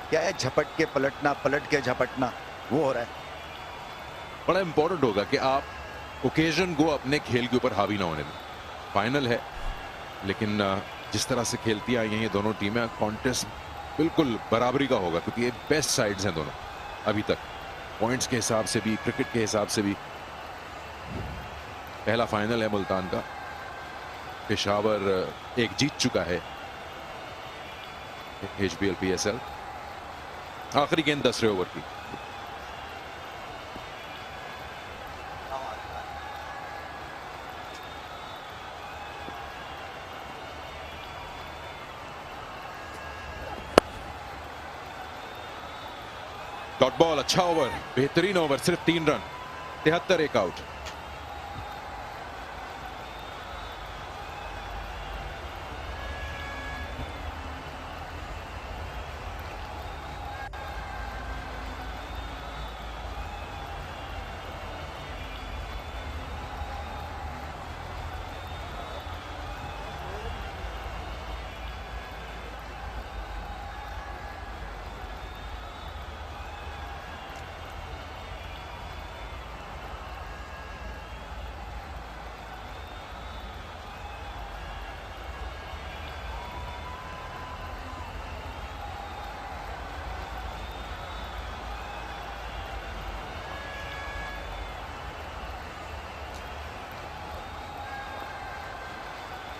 क्या है, झपट के पलटना, पलट के झपटना, वो हो रहा है. बड़ा इंपॉर्टेंट होगा कि आप ओकेजन को अपने खेल के ऊपर हावी ना होने दें. फाइनल है लेकिन जिस तरह से खेलती आई हैं ये दोनों टीमें, कॉन्टेस्ट बिल्कुल बराबरी का होगा क्योंकि ये बेस्ट साइड्स हैं दोनों अभी तक, पॉइंट्स के हिसाब से भी, क्रिकेट के हिसाब से भी. पहला फाइनल है मुल्तान का. पेशावर एक जीत चुका है HBL PSL. आखिरी गेंद 10 ओवर की. डॉट बॉल, अच्छा ओवर, बेहतरीन ओवर. सिर्फ 3 रन, 73 एक out.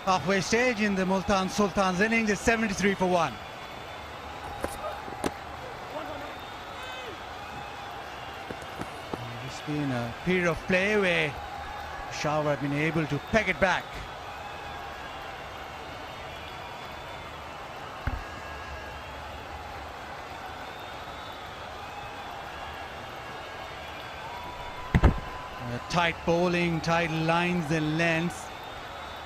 Halfway stage in the Multan Sultans innings is 73 for 1. It's been a period of play where Peshawar have been able to peg it back. Tight bowling, tight lines and lengths.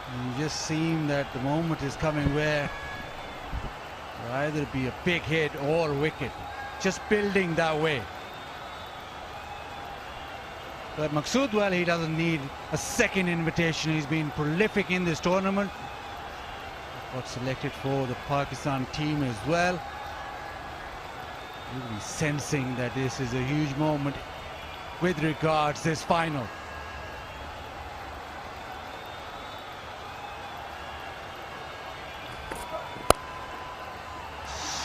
You just seem that the moment is coming where it'll either be a big hit or wicket. Just building that way. But Maqsood, well, he doesn't need a second invitation. He's been prolific in this tournament. Got selected for the Pakistan team as well. You'll be sensing that this is a huge moment with regards to this final.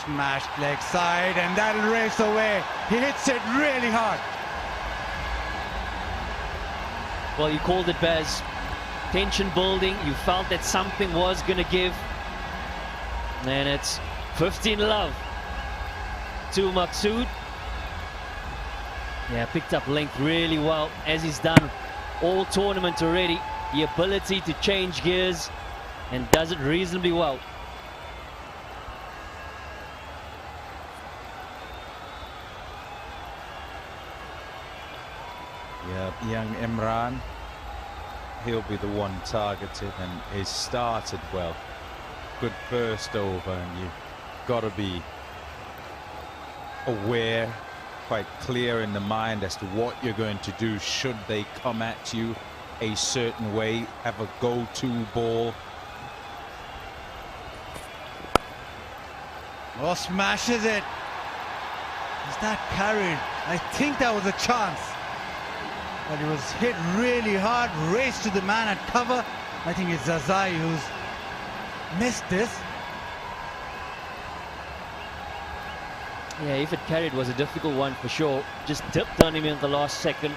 Smashed leg side and that'll race away. He hits it really hard. Well, you called it, Baz. Tension building. You felt that something was going to give. And it's 15 love to Maqsood. Yeah, picked up length really well, as he's done all tournament already. The ability to change gears and does it reasonably well. Yeah, young Imran, he'll be the one targeted, and he's started well. Good first over, and you've got to be aware, quite clear in the mind as to what you're going to do should they come at you a certain way. Have a go-to ball. Oh, smashes it. Is that carried? I think that was a chance. But it was hit really hard, raced to the man at cover. I think it's Zazai who's missed this. Yeah, if it carried, was a difficult one for sure. Just dipped on him in the last second.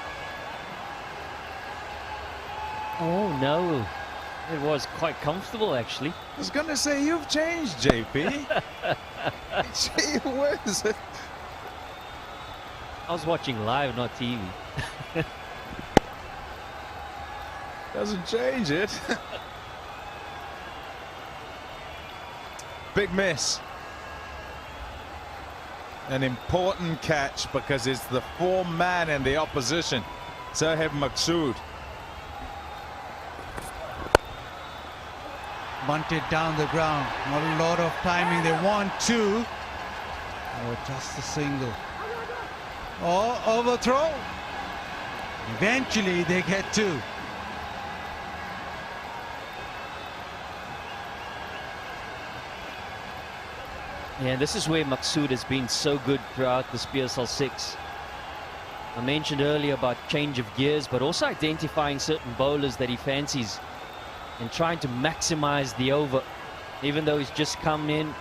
Oh no, it was quite comfortable actually. I was going to say, you've changed, JP. Gee whiz. I was watching live, not TV. Doesn't change it. Big miss. An important catch because it's the fourth man in the opposition, Sahib Maqsood. Bunted down the ground. Not a lot of timing. They want two. Or just a single. Or overthrow. Eventually they get two. Yeah, this is where Maqsood has been so good throughout this PSL 6. I mentioned earlier about change of gears, but also identifying certain bowlers that he fancies and trying to maximize the over. Even though he's just come in,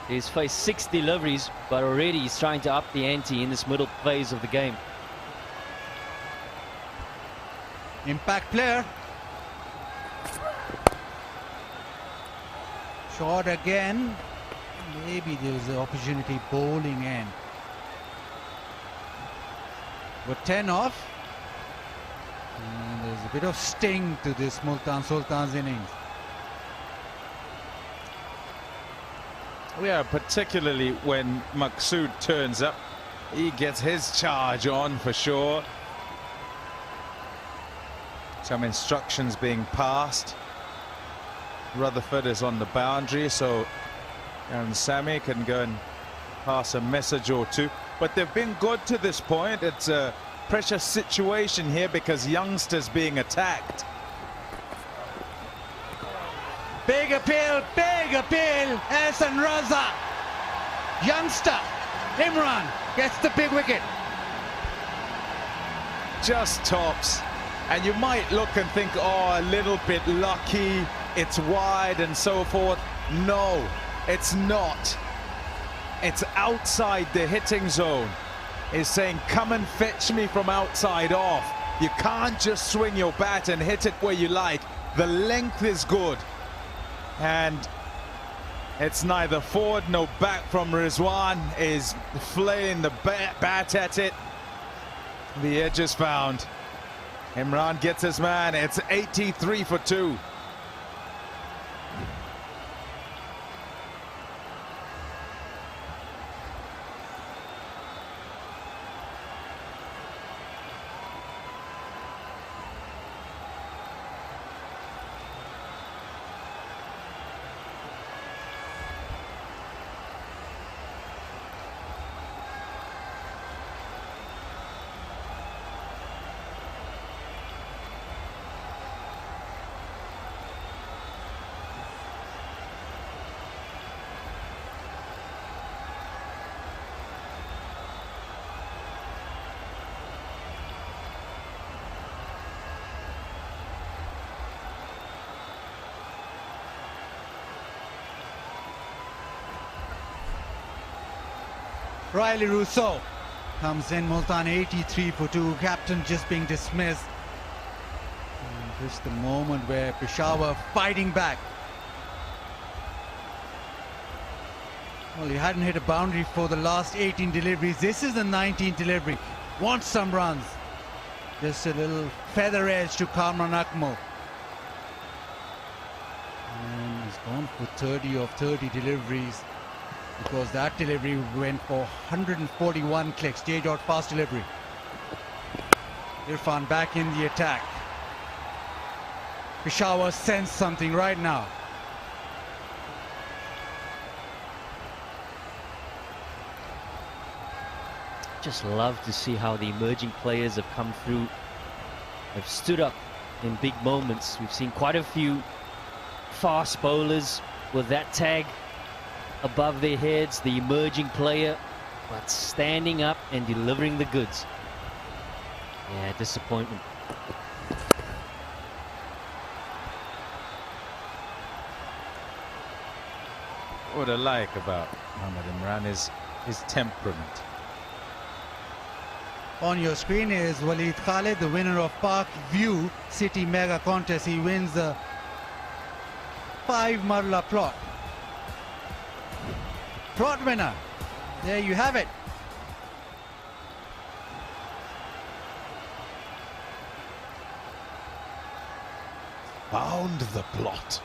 he's faced 6 deliveries, but already he's trying to up the ante in this middle phase of the game. Impact player. Shot again. Maybe there's an opportunity bowling in. With 10 off. And there's a bit of sting to this Multan Sultans innings. Yeah, particularly when Maqsood turns up, he gets his charge on for sure. Some instructions being passed. Rutherford is on the boundary, so Sammy can go and pass a message or two. But they've been good to this point. It's a pressure situation here because youngsters being attacked. Big appeal, Ehsan Raza. Youngster, Imran gets the big wicket. Just tops. And you might look and think, oh, a little bit lucky, it's wide and so forth. No, it's not. It's outside the hitting zone. It's saying, come and fetch me from outside off. You can't just swing your bat and hit it where you like. The length is good. And it's neither forward nor back from Rizwan. Is flaying the bat at it. The edge is found. Imran gets his man. It's 83 for 2. Riley Rousseau comes in. Multan 83 for 2. Captain just being dismissed. And just the moment where Peshawar fighting back. Well, he hadn't hit a boundary for the last 18 deliveries. This is the 19th delivery. Wants some runs. Just a little feather edge to Kamran Akmal. And he's gone for 30 of 30 deliveries, because that delivery went for 141 clicks. J-Dot fast delivery. Irfan back in the attack. Peshawar sensed something right now. Just love to see how the emerging players have come through, have stood up in big moments. We've seen quite a few fast bowlers with that tag above their heads, the emerging player, but standing up and delivering the goods. Yeah, disappointment. What I like about Mohammad Imran is his temperament. On your screen is Waleed Khalid, the winner of Park View City Mega Contest. He wins the 5 Marla plot. Plot winner. There you have it. found the plot.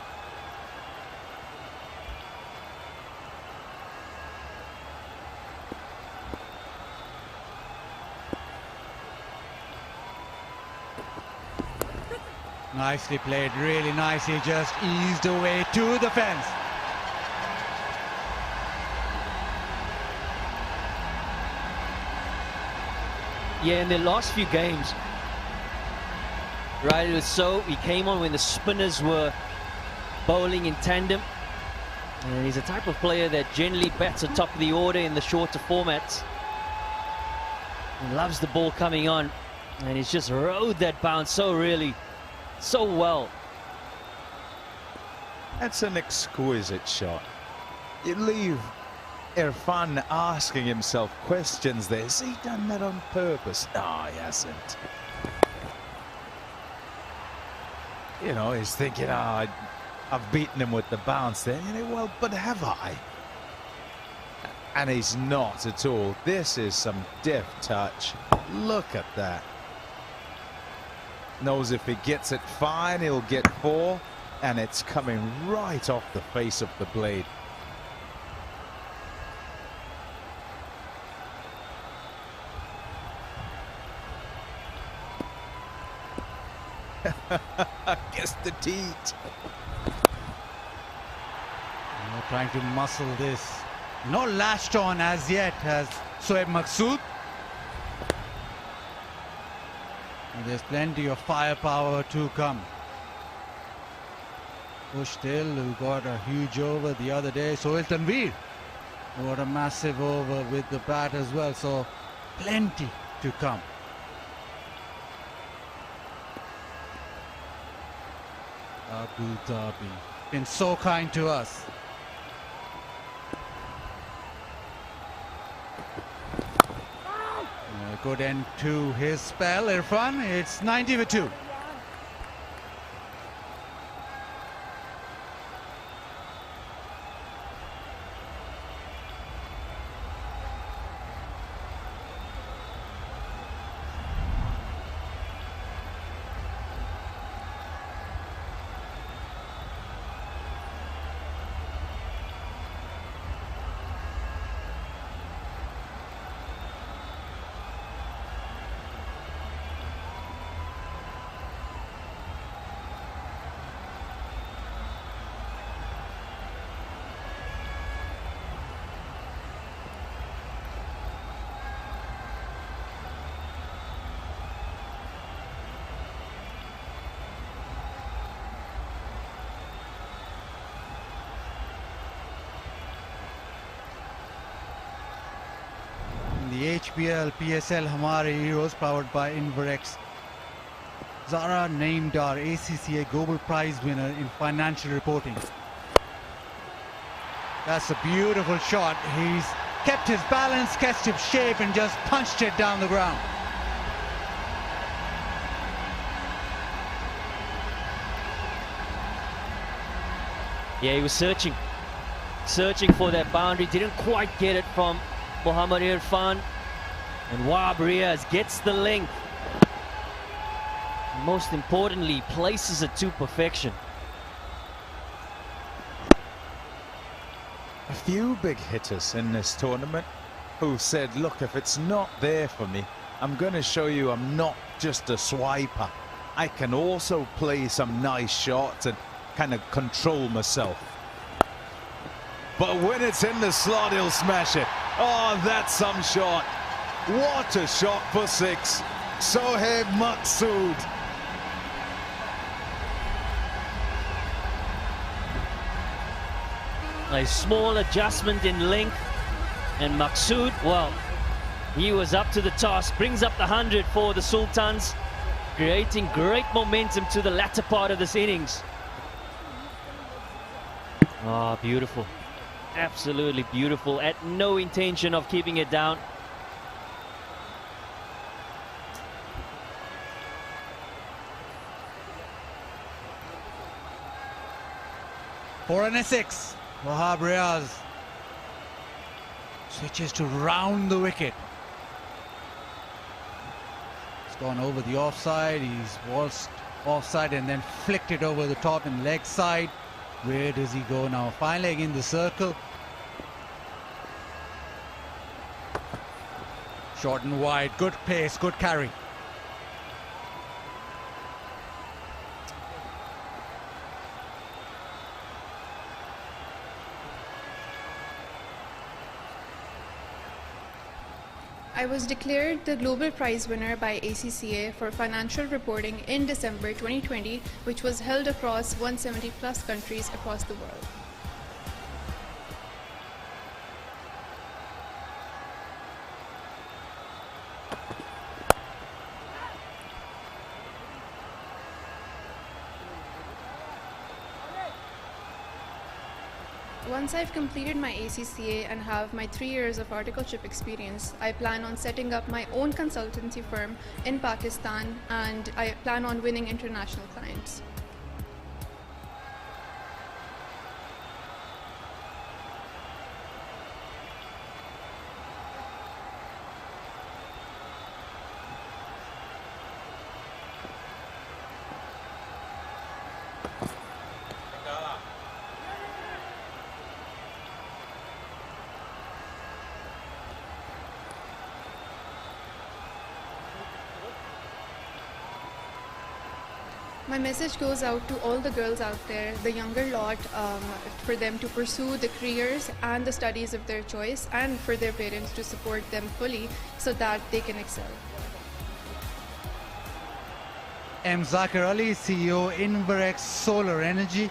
Nicely played, really nicely, just eased away to the fence. Yeah, in the last few games, right, it was so, he came on when the spinners were bowling in tandem. And he's a type of player that generally bats at top of the order in the shorter formats. He loves the ball coming on, and he's just rode that bounce so well. That's an exquisite shot. You leave Irfan asking himself questions there. Has he done that on purpose? No, he hasn't. You know, he's thinking, oh, I've beaten him with the bounce there. You know, well, but have I? And he's not at all. This is some deft touch. Look at that. Knows if he gets it fine, he'll get 4, and it's coming right off the face of the blade. Guess the teat. Trying to muscle this. Not latched on as yet as Shoaib Maqsood. There's plenty of firepower to come. Push till, who got a huge over the other day. Sohail Tanveer got a massive over with the bat as well. So plenty to come. Abu Dhabi been so kind to us. Good end to his spell, Irfan. It's 90 for 2. The HBL PSL Hamare Heroes, powered by Inverex. Zara named our ACCA Global Prize winner in financial reporting. That's a beautiful shot. He's kept his balance, kept his shape, and just punched it down the ground. Yeah, he was searching for that boundary. Didn't quite get it from Mohammad Irfan, and Wahab Riaz gets the length. And most importantly, places it to perfection. A few big hitters in this tournament who said, look, if it's not there for me, I'm going to show you I'm not just a swiper. I can also play some nice shots and kind of control myself. But when it's in the slot, he'll smash it. Oh, that's some shot. What a shot for 6. Shoaib Maqsood. A small adjustment in length, and Maqsood, well, he was up to the task. Brings up the 100 for the Sultans, creating great momentum to the latter part of this innings. Oh, beautiful. Absolutely beautiful. At no intention of keeping it down. For an 6, Wahab Riaz switches to round the wicket. It's gone over the offside. He's waltzed offside and then flicked it over the top and leg side. Where does he go now? Fine leg in the circle. Short and wide, good pace, good carry. I was declared the global prize winner by ACCA for financial reporting in December 2020, which was held across 170 plus countries across the world. Once I've completed my ACCA and have my 3 years of articleship experience, I plan on setting up my own consultancy firm in Pakistan, and I plan on winning international clients. My message goes out to all the girls out there, the younger lot, for them to pursue the careers and the studies of their choice, and for their parents to support them fully so that they can excel. M. Zakir Ali, CEO, Inverex Solar Energy,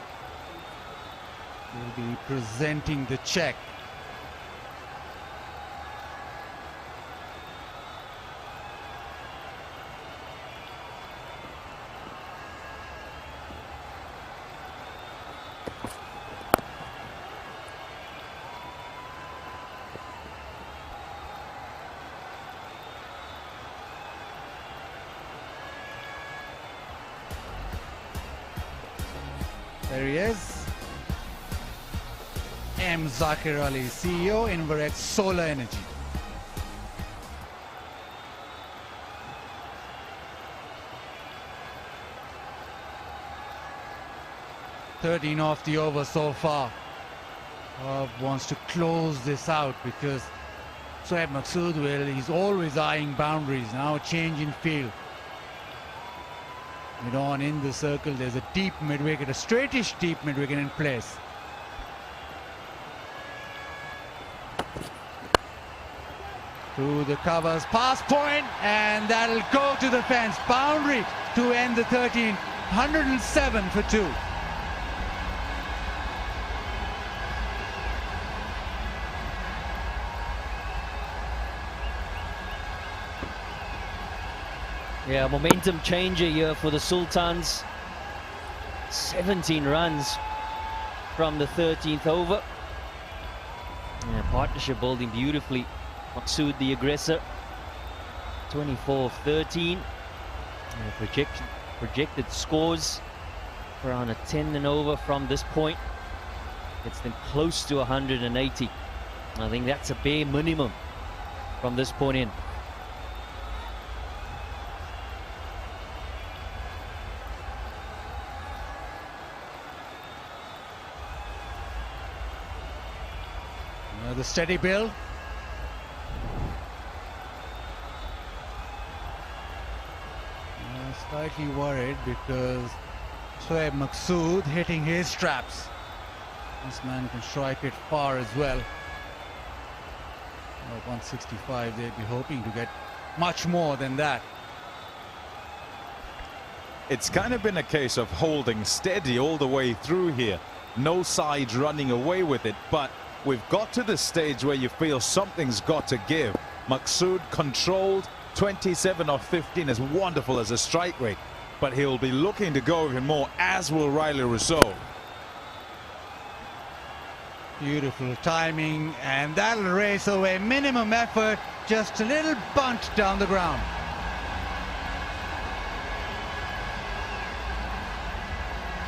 will be presenting the check. There he is. M. Zakir Ali, CEO, Inverex Solar Energy. "13 off the over so far." Wants to close this out because Shoaib Maqsood he's always eyeing boundaries. Now a change in field. Mid on in the circle, there's a deep mid-wicket, a straightish deep mid-wicket in place. Through the covers, pass point, and that'll go to the fence. Boundary to end the 13, 107 for 2. Yeah, momentum changer here for the Sultans. 17 runs from the 13th over. Yeah, partnership building beautifully. Maqsood the aggressor. 24 of 13. Projected scores around a 10 and over from this point. Gets them close to 180. I think that's a bare minimum from this point in. The steady build. Slightly worried because Shoaib Maqsood hitting his straps. This man can strike it far as well. 165, they'd be hoping to get much more than that. It's kind of been a case of holding steady all the way through here. No sides running away with it, but we've got to the stage where you feel something's got to give. Maqsood controlled, 27 of 15, as wonderful as a strike rate, but he'll be looking to go even more, as will Riley Rousseau. Beautiful timing, and that'll race away. Minimum effort, just a little bunt down the ground.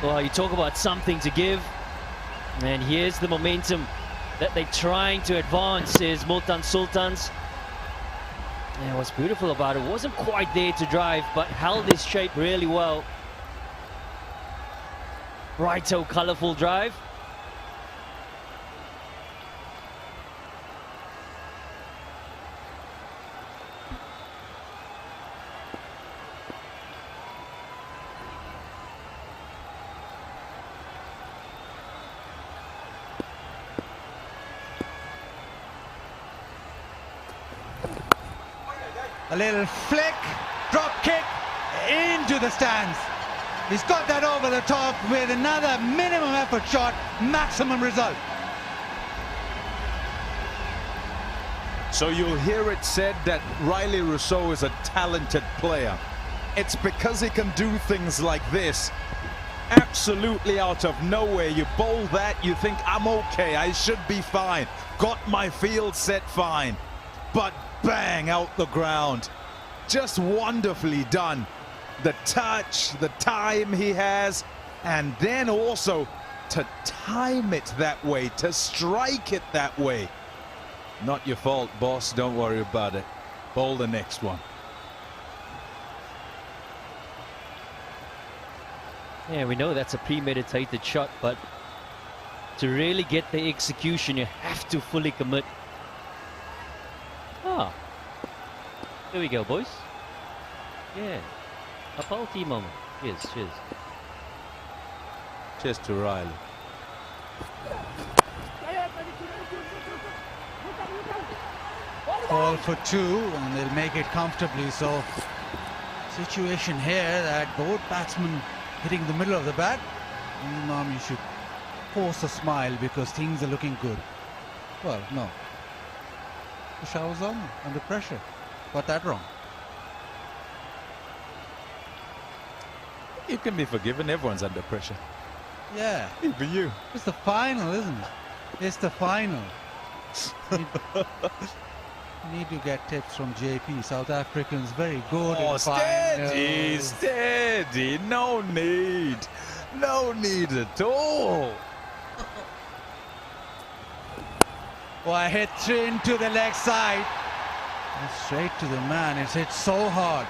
Well, you talk about something to give, and here's the momentum that they're trying to advance is Multan Sultans. And what's beautiful about it, wasn't quite there to drive, but held his shape really well. Righto, colourful drive. A little flick, drop kick into the stands. He's got that over the top with another minimum effort shot, maximum result. So you'll hear it said that Riley Rousseau is a talented player. It's because he can do things like this. Absolutely out of nowhere, you bowl that, you think, I'm okay, I should be fine. Got my field set fine. But bang, out the ground. Just wonderfully done. The touch, the time he has, and then also to time it that way, to strike it that way. Not your fault, boss. Don't worry about it. Bowl the next one. Yeah, we know that's a premeditated shot, but to really get the execution, you have to fully commit. Ah, there we go, boys. Yeah, a party moment. Cheers, cheers. Cheers to Riley. Ball for 2, and they'll make it comfortably. So, situation here that both batsmen hitting the middle of the bat. You should force a smile because things are looking good. Well, no. Peshawar Zalmi under pressure. Got that wrong. You can be forgiven. Everyone's under pressure. Yeah. Even you. It's the final, isn't it? It's the final. Need to get tips from JP. South Africans very good in steady, finals. steady. No need. No need at all. Well, hit into the leg side. And straight to the man. It's hit so hard.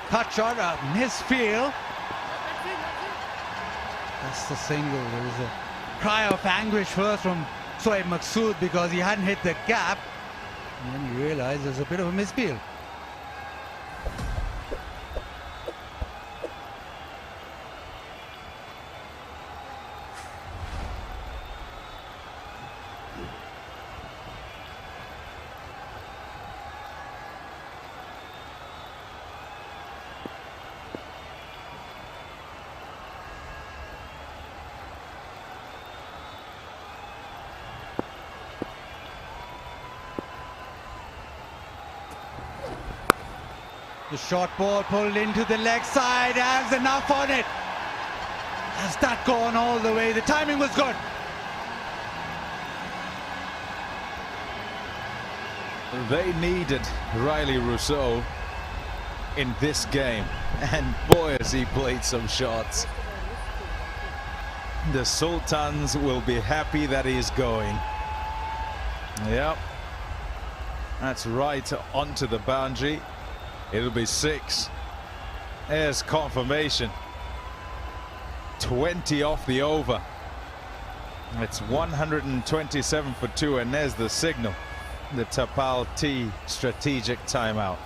Cut shot, misfield. That's the single. There was a cry of anguish first from Sohaib Maqsood because he hadn't hit the gap. And then you realize there's a bit of a misfield. The short ball pulled into the leg side, has enough on it. Has that gone all the way? The timing was good. They needed Riley Rousseau in this game, and boy has he played some shots. The Sultans will be happy that he's going. Yep, that's right onto the boundary. It'll be 6. There's confirmation. 20 off the over. It's 127 for 2, and there's the signal. The Tapal T strategic timeout.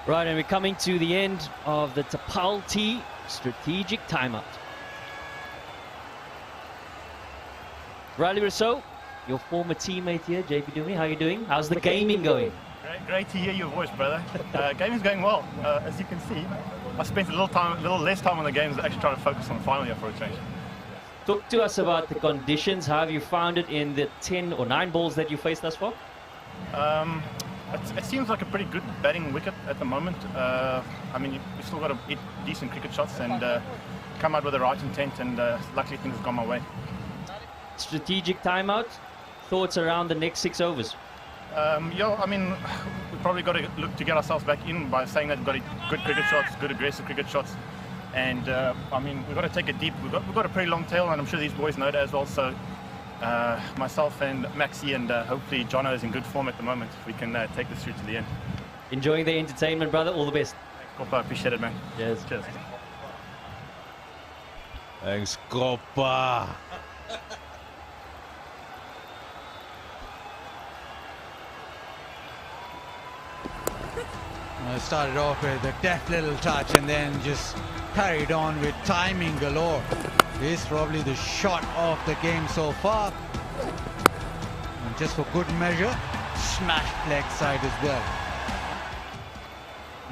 Right, and we're coming to the end of the Tapal T strategic timeout. Riley Rousseau, your former teammate here, JP Dumi, how are you doing? How's the gaming going? Great to hear your voice, brother. Gaming's going well. As you can see, I spent a little less time on the games, actually trying to focus on the final here for a change. Talk to us about the conditions. How have you found it in the 10 or 9 balls that you faced thus far? It seems like a pretty good batting wicket at the moment. I mean, you've still got to hit decent cricket shots and come out with the right intent, and luckily things have gone my way. Strategic timeout. Thoughts around the next 6 overs? Yeah, I mean, we've probably got to look to get ourselves back in by saying that we've got good cricket shots, good aggressive cricket shots. And I mean, we've got to take it deep. We've got a pretty long tail, and I'm sure these boys know that as well. So myself and Maxi and hopefully Jono is in good form at the moment. We can take this through to the end. Enjoying the entertainment, brother. All the best. Thanks, Koppa. Appreciate it, man. Cheers. Cheers. Thanks, Koppa. Started off with a deft little touch and then just carried on with timing galore. This is probably the shot of the game so far. And just for good measure, smashed leg side as well.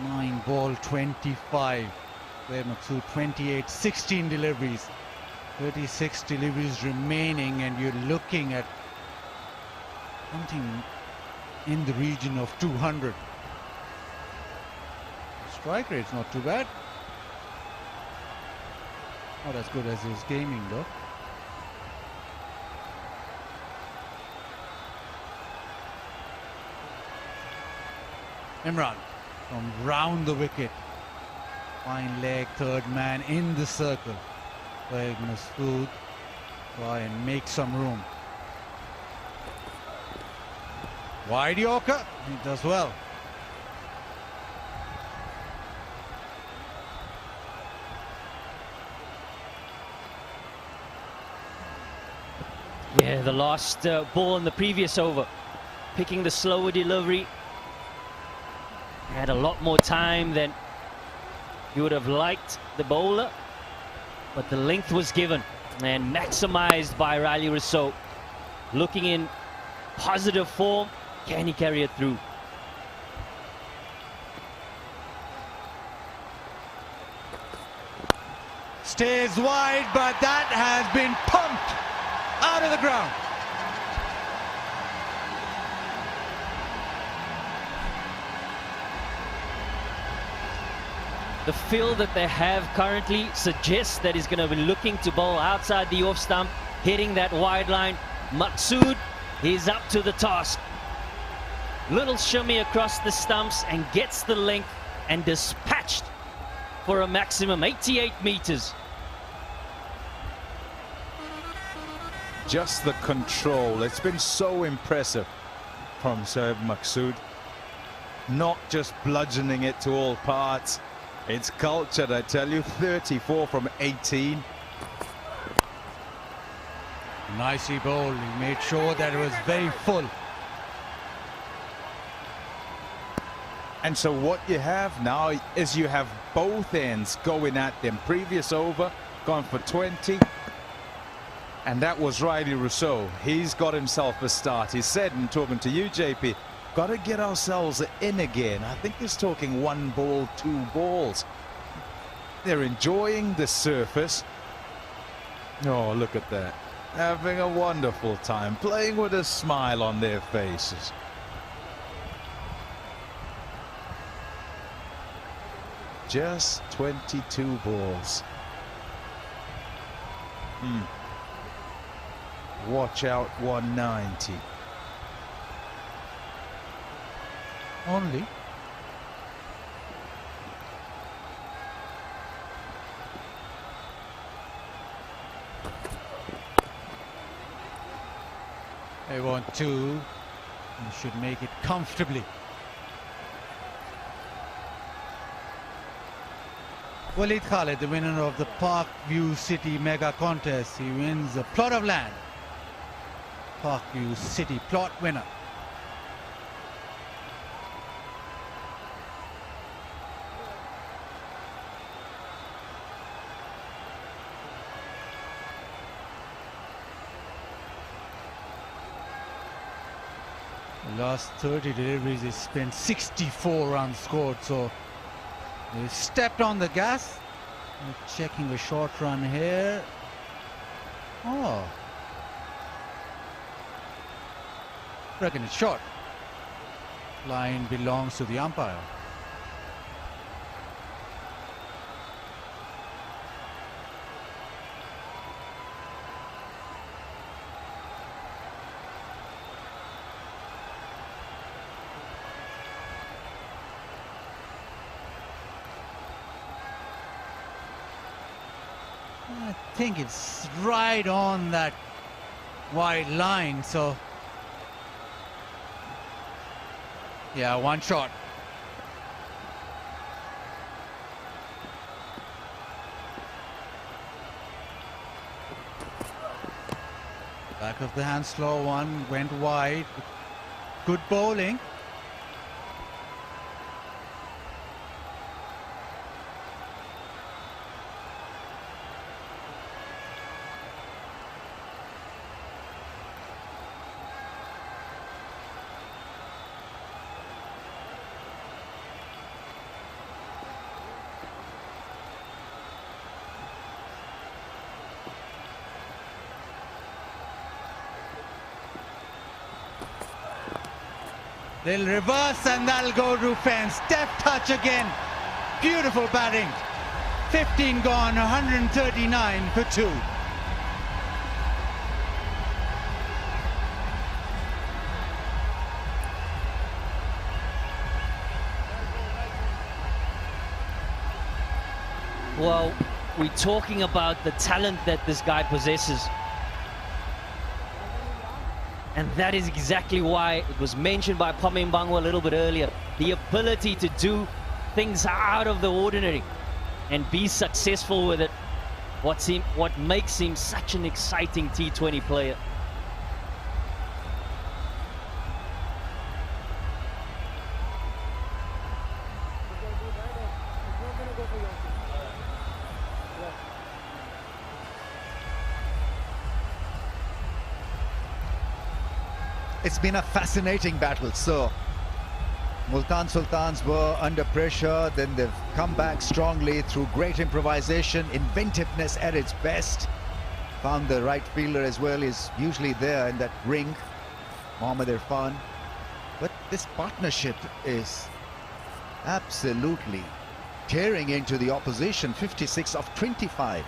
9 ball 25. Where Maqsood 28, 16 deliveries. 36 deliveries remaining, and you're looking at something in the region of 200. Strike rate's not too bad. Not as good as his gaming though. Imran from round the wicket. Fine leg, third man in the circle. Where Maqsood try and make some room. Wide Yorker, he does well. Yeah, the last ball in the previous over, picking the slower delivery. Had a lot more time than you would have liked the bowler, but the length was given and maximized by Riley Rousseau. Looking in positive form, can he carry it through? Stays wide, but that has been pumped out of the ground. The field that they have currently suggests that he's going to be looking to bowl outside the off stump, hitting that wide line. Maqsood is up to the task. Little shimmy across the stumps and gets the length and dispatched for a maximum 88 meters. Just the control. It's been so impressive from Saib Maqsood. Not just bludgeoning it to all parts. It's cultured, I tell you. 34 from 18. Nicely bowled. He made sure that it was very full. And so what you have now is you have both ends going at them. Previous over, gone for 20. And that was Riley Rousseau. He's got himself a start. He said, and talking to you, JP, got to get ourselves in again. I think he's talking 1 ball, 2 balls. They're enjoying the surface. Oh, look at that. Having a wonderful time, playing with a smile on their faces. Just 22 balls. Watch out, 190. Only. They want 2. You should make it comfortably. Walid Khalid, the winner of the Park View City Mega Contest. He wins a plot of land. Park View City plot winner. last 30 deliveries, they spent 64 runs scored, so they stepped on the gas. Checking a short run here. Oh, reckon it's short. Line belongs to the umpire. I think it's right on that wide line, so yeah, one shot. Back of the hand, slow one, went wide. Good bowling. They'll reverse and that'll go to fence. Deft touch again. Beautiful batting. 15 gone, 139 for 2. Well, we're talking about the talent that this guy possesses. And that is exactly why it was mentioned by Pamembangwa a little bit earlier. The ability to do things out of the ordinary and be successful with it. What makes him such an exciting T20 player. It's been a fascinating battle. So Multan Sultans were under pressure, then they've come back strongly through great improvisation, inventiveness at its best. Found the right fielder as well, is usually there in that ring, Mohammad Irfan. But this partnership is absolutely tearing into the opposition. 56 of 25.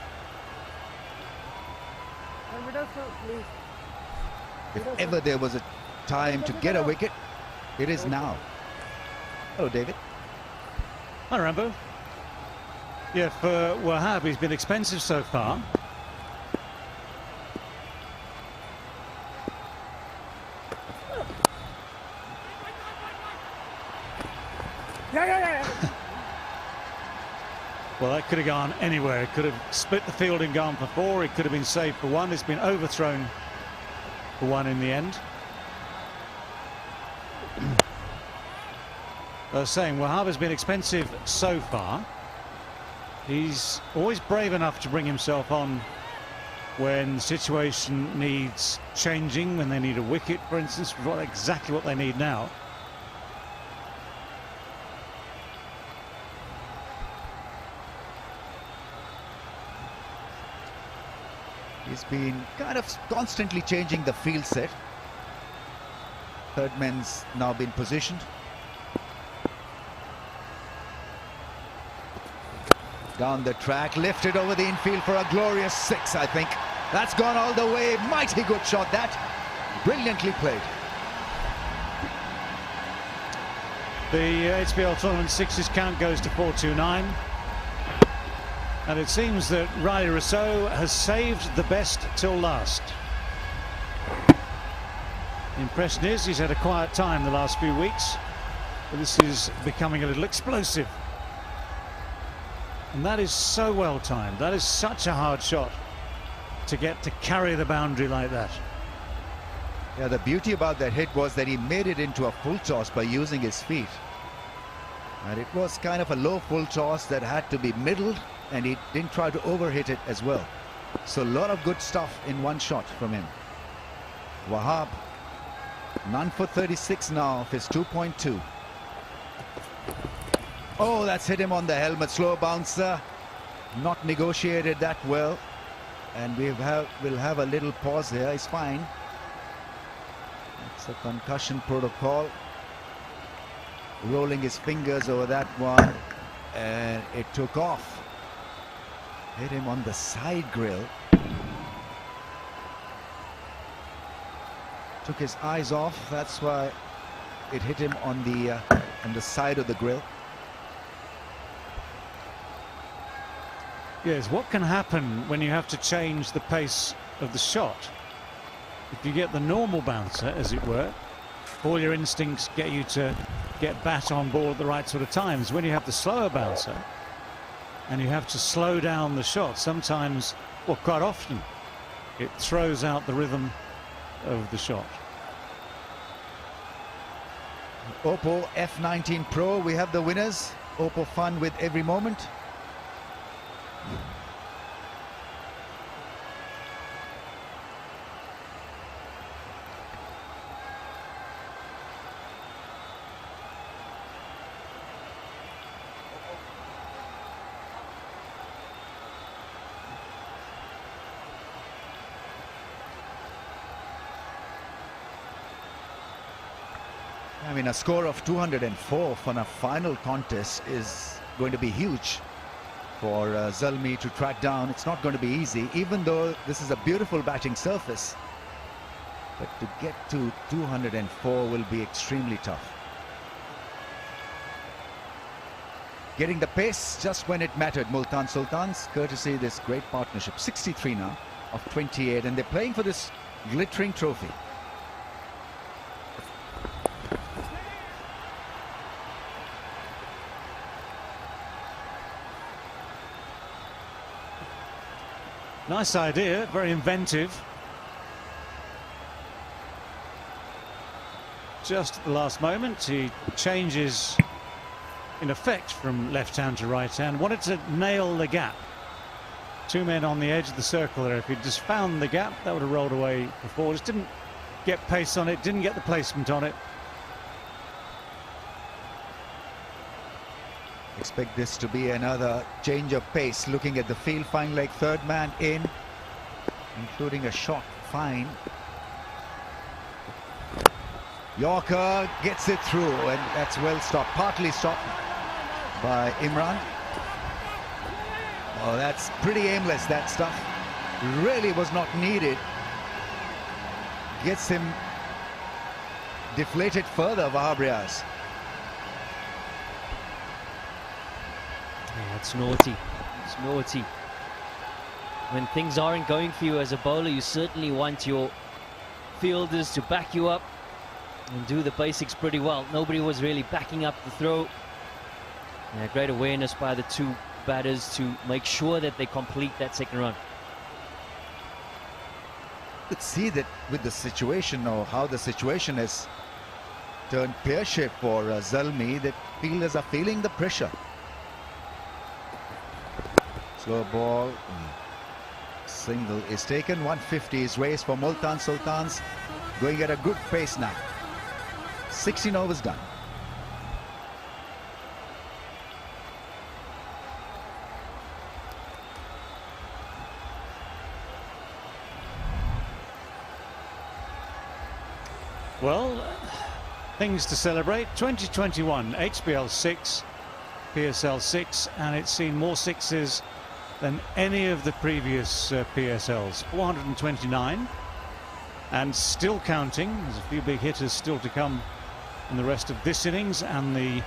If ever there was a time to get a wicket, it is now. Hello, David. Hi, Rambo. Yeah, for Wahab, he's been expensive so far. Well, that could have gone anywhere. It could have split the field and gone for 4. It could have been saved for 1. It's been overthrown for 1 in the end. I was saying, Wahab has been expensive so far. He's always brave enough to bring himself on when the situation needs changing, when they need a wicket, for instance, exactly what they need now. He's been kind of constantly changing the field set. Third man's now been positioned. Down the track, lifted over the infield for a glorious 6, I think. That's gone all the way. Mighty good shot, that. Brilliantly played. The HBL Tournament 6's count goes to 429. And it seems that Riley Rousseau has saved the best till last. The impression is he's had a quiet time the last few weeks, but this is becoming a little explosive. And that is so well timed. That is such a hard shot to get to carry the boundary like that. Yeah, the beauty about that hit was that he made it into a full toss by using his feet. And it was kind of a low full toss that had to be middled, and he didn't try to overhit it as well. So a lot of good stuff in one shot from him. Wahab None for 36 now of his 2.2. Oh, that's hit him on the helmet. Slow bouncer. Not negotiated that well. And we'll have a little pause here. He's fine. It's a concussion protocol. Rolling his fingers over that one. And it took off. Hit him on the side grill. Took his eyes off. That's why it hit him on the side of the grill. Yes, what can happen when you have to change the pace of the shot? If you get the normal bouncer, as it were, all your instincts get you to get bat on ball at the right sort of times. When you have the slower bouncer and you have to slow down the shot, sometimes, well, quite often, it throws out the rhythm of the shot. Oppo F19 Pro, we have the winners. Oppo fun with every moment. I mean, a score of 204 for a final contest is going to be huge for Zalmi to track down. It's not going to be easy, even though this is a beautiful batting surface. But to get to 204 will be extremely tough. Getting the pace just when it mattered. Multan Sultans, courtesy this great partnership. 63 now of 28, and they're playing for this glittering trophy. Nice idea, very inventive. Just at the last moment, he changes, in effect, from left hand to right hand. Wanted to nail the gap. Two men on the edge of the circle there. If he'd just found the gap, that would have rolled away before. Just didn't get pace on it, didn't get the placement on it. Expect this to be another change of pace. Looking at the field, fine like third man in, including a shot fine. Yorker gets it through, and that's well stopped, partly stopped by Imran. Oh, that's pretty aimless, that stuff. Really was not needed. Gets him deflated further, Vahabriaz. Yeah, it's naughty. It's naughty. When things aren't going for you as a bowler, you certainly want your fielders to back you up and do the basics pretty well. Nobody was really backing up the throw. Yeah, great awareness by the two batters to make sure that they complete that second run. You could see that with the situation, or how the situation has turned pear-shaped for Zalmi, that fielders are feeling the pressure. Slow ball. Single is taken. 150 is raised for Multan Sultans. Going at a good pace now. 16 overs done. Well, things to celebrate. 2021 HBL 6, PSL 6, and it's seen more sixes than any of the previous PSLs. 429, and still counting. There's a few big hitters still to come in the rest of this innings and the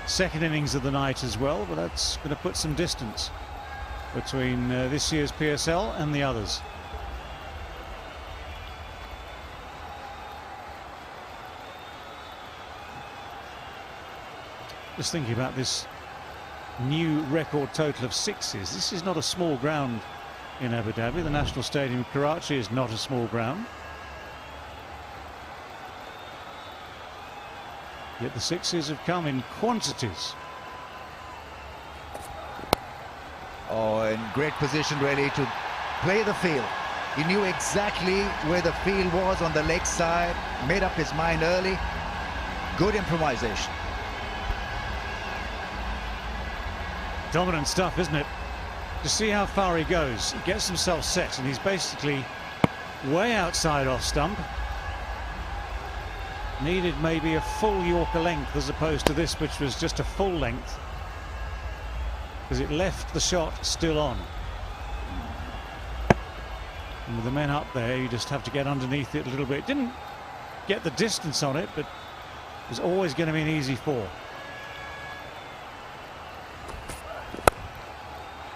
second innings of the night as well, but that's going to put some distance between this year's PSL and the others. Just thinking about this new record total of sixes. This is not a small ground in Abu Dhabi. The National Stadium in Karachi is not a small ground. Yet the sixes have come in quantities. Oh, in great position really to play the field. He knew exactly where the field was on the leg side, made up his mind early. Good improvisation. Dominant stuff, isn't it? To see how far he goes. He gets himself set and he's basically way outside off stump. Needed maybe a full Yorker length as opposed to this, which was just a full length, because it left the shot still on. And with the men up there, you just have to get underneath it a little bit. Didn't get the distance on it, but it was always going to be an easy four.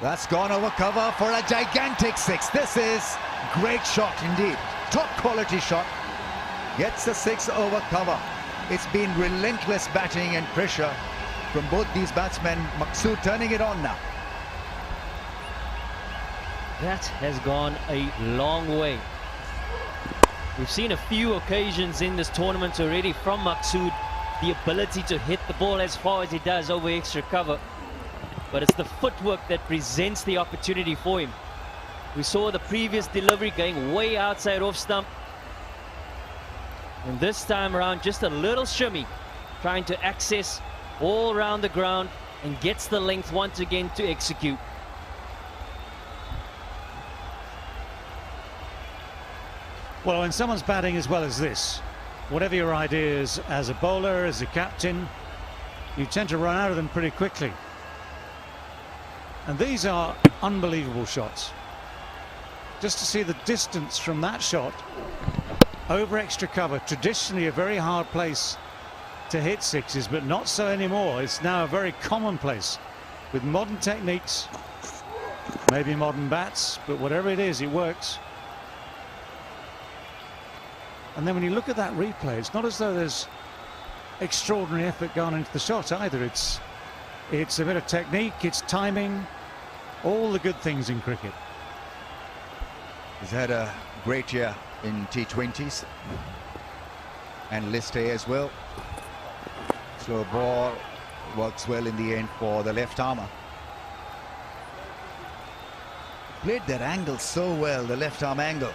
That's gone over cover for a gigantic six. This is great shot indeed. Top quality shot. Gets a six over cover. It's been relentless batting and pressure from both these batsmen. Maqsood turning it on now. That has gone a long way. We've seen a few occasions in this tournament already from Maqsood, the ability to hit the ball as far as he does over extra cover. But it's the footwork that presents the opportunity for him. We saw the previous delivery going way outside off stump. And this time around, just a little shimmy, trying to access all around the ground and gets the length once again to execute. Well, when someone's batting as well as this, whatever your ideas as a bowler, as a captain, you tend to run out of them pretty quickly. And these are unbelievable shots. Just to see the distance from that shot over extra cover, traditionally a very hard place to hit sixes, but not so anymore. It's now a very commonplace with modern techniques, maybe modern bats, but whatever it is, it works. And then when you look at that replay, it's not as though there's extraordinary effort gone into the shot either. It's a bit of technique, it's timing, all the good things in cricket. He's had a great year in T20s and List A as well. Slow ball works well in the end for the left armour. Played that angle so well, the left arm angle.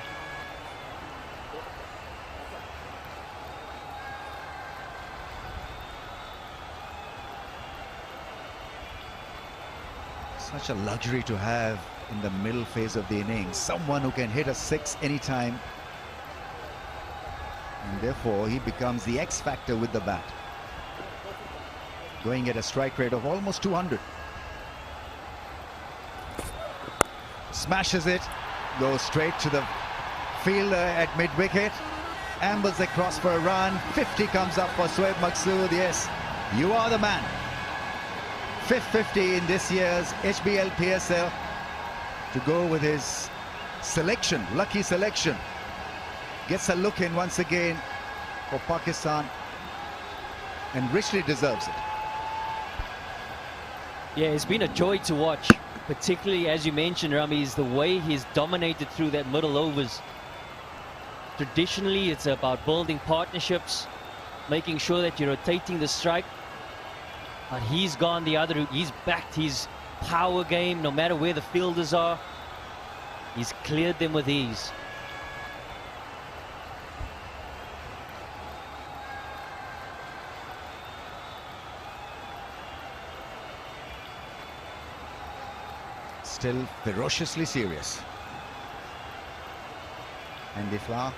Such a luxury to have in the middle phase of the innings. Someone who can hit a six anytime. And therefore he becomes the X factor with the bat. Going at a strike rate of almost 200. Smashes it. Goes straight to the fielder at mid-wicket. Ambles across for a run. 50 comes up for Shoaib Maqsood. Yes, you are the man. Fifth 50 in this year's HBL PSL to go with his selection, lucky selection. Gets a look in once again for Pakistan and richly deserves it. Yeah, it's been a joy to watch, particularly as you mentioned, Rami, is the way he's dominated through that middle overs. Traditionally, it's about building partnerships, making sure that you're rotating the strike. But he's gone the other route. He's backed his power game, no matter where the fielders are. He's cleared them with ease. Still ferociously serious. And Ifla.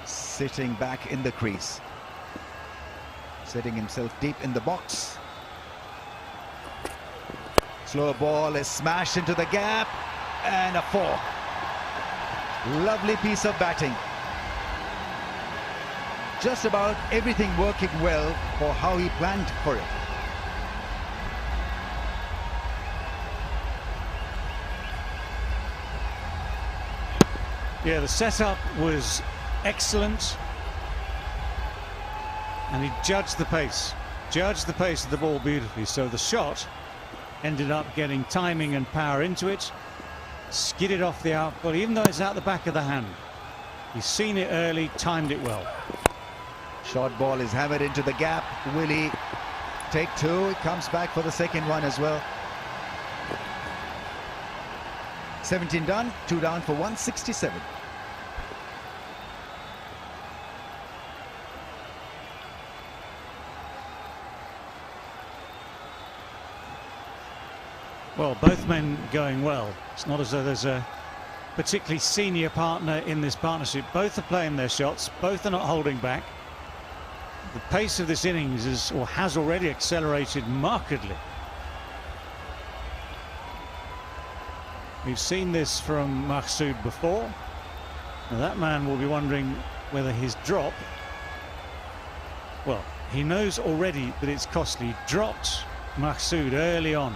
Sitting back in the crease, setting himself deep in the box. Slow ball is smashed into the gap and a four. Lovely piece of batting. Just about everything working well for how he planned for it. Yeah, the setup was excellent, and he judged the pace of the ball beautifully. So the shot ended up getting timing and power into it, skidded off the output, even though it's out the back of the hand. He's seen it early, timed it well. Short ball is hammered into the gap. Will he take two? It comes back for the second one as well. 17 done, 2 down for 167. Well, both men going well. It's not as though there's a particularly senior partner in this partnership. Both are playing their shots. Both are not holding back. The pace of this innings has already accelerated markedly. We've seen this from Mahsood before. Now that man will be wondering whether his drop, well, he knows already that it's costly. He dropped Mahsood early on.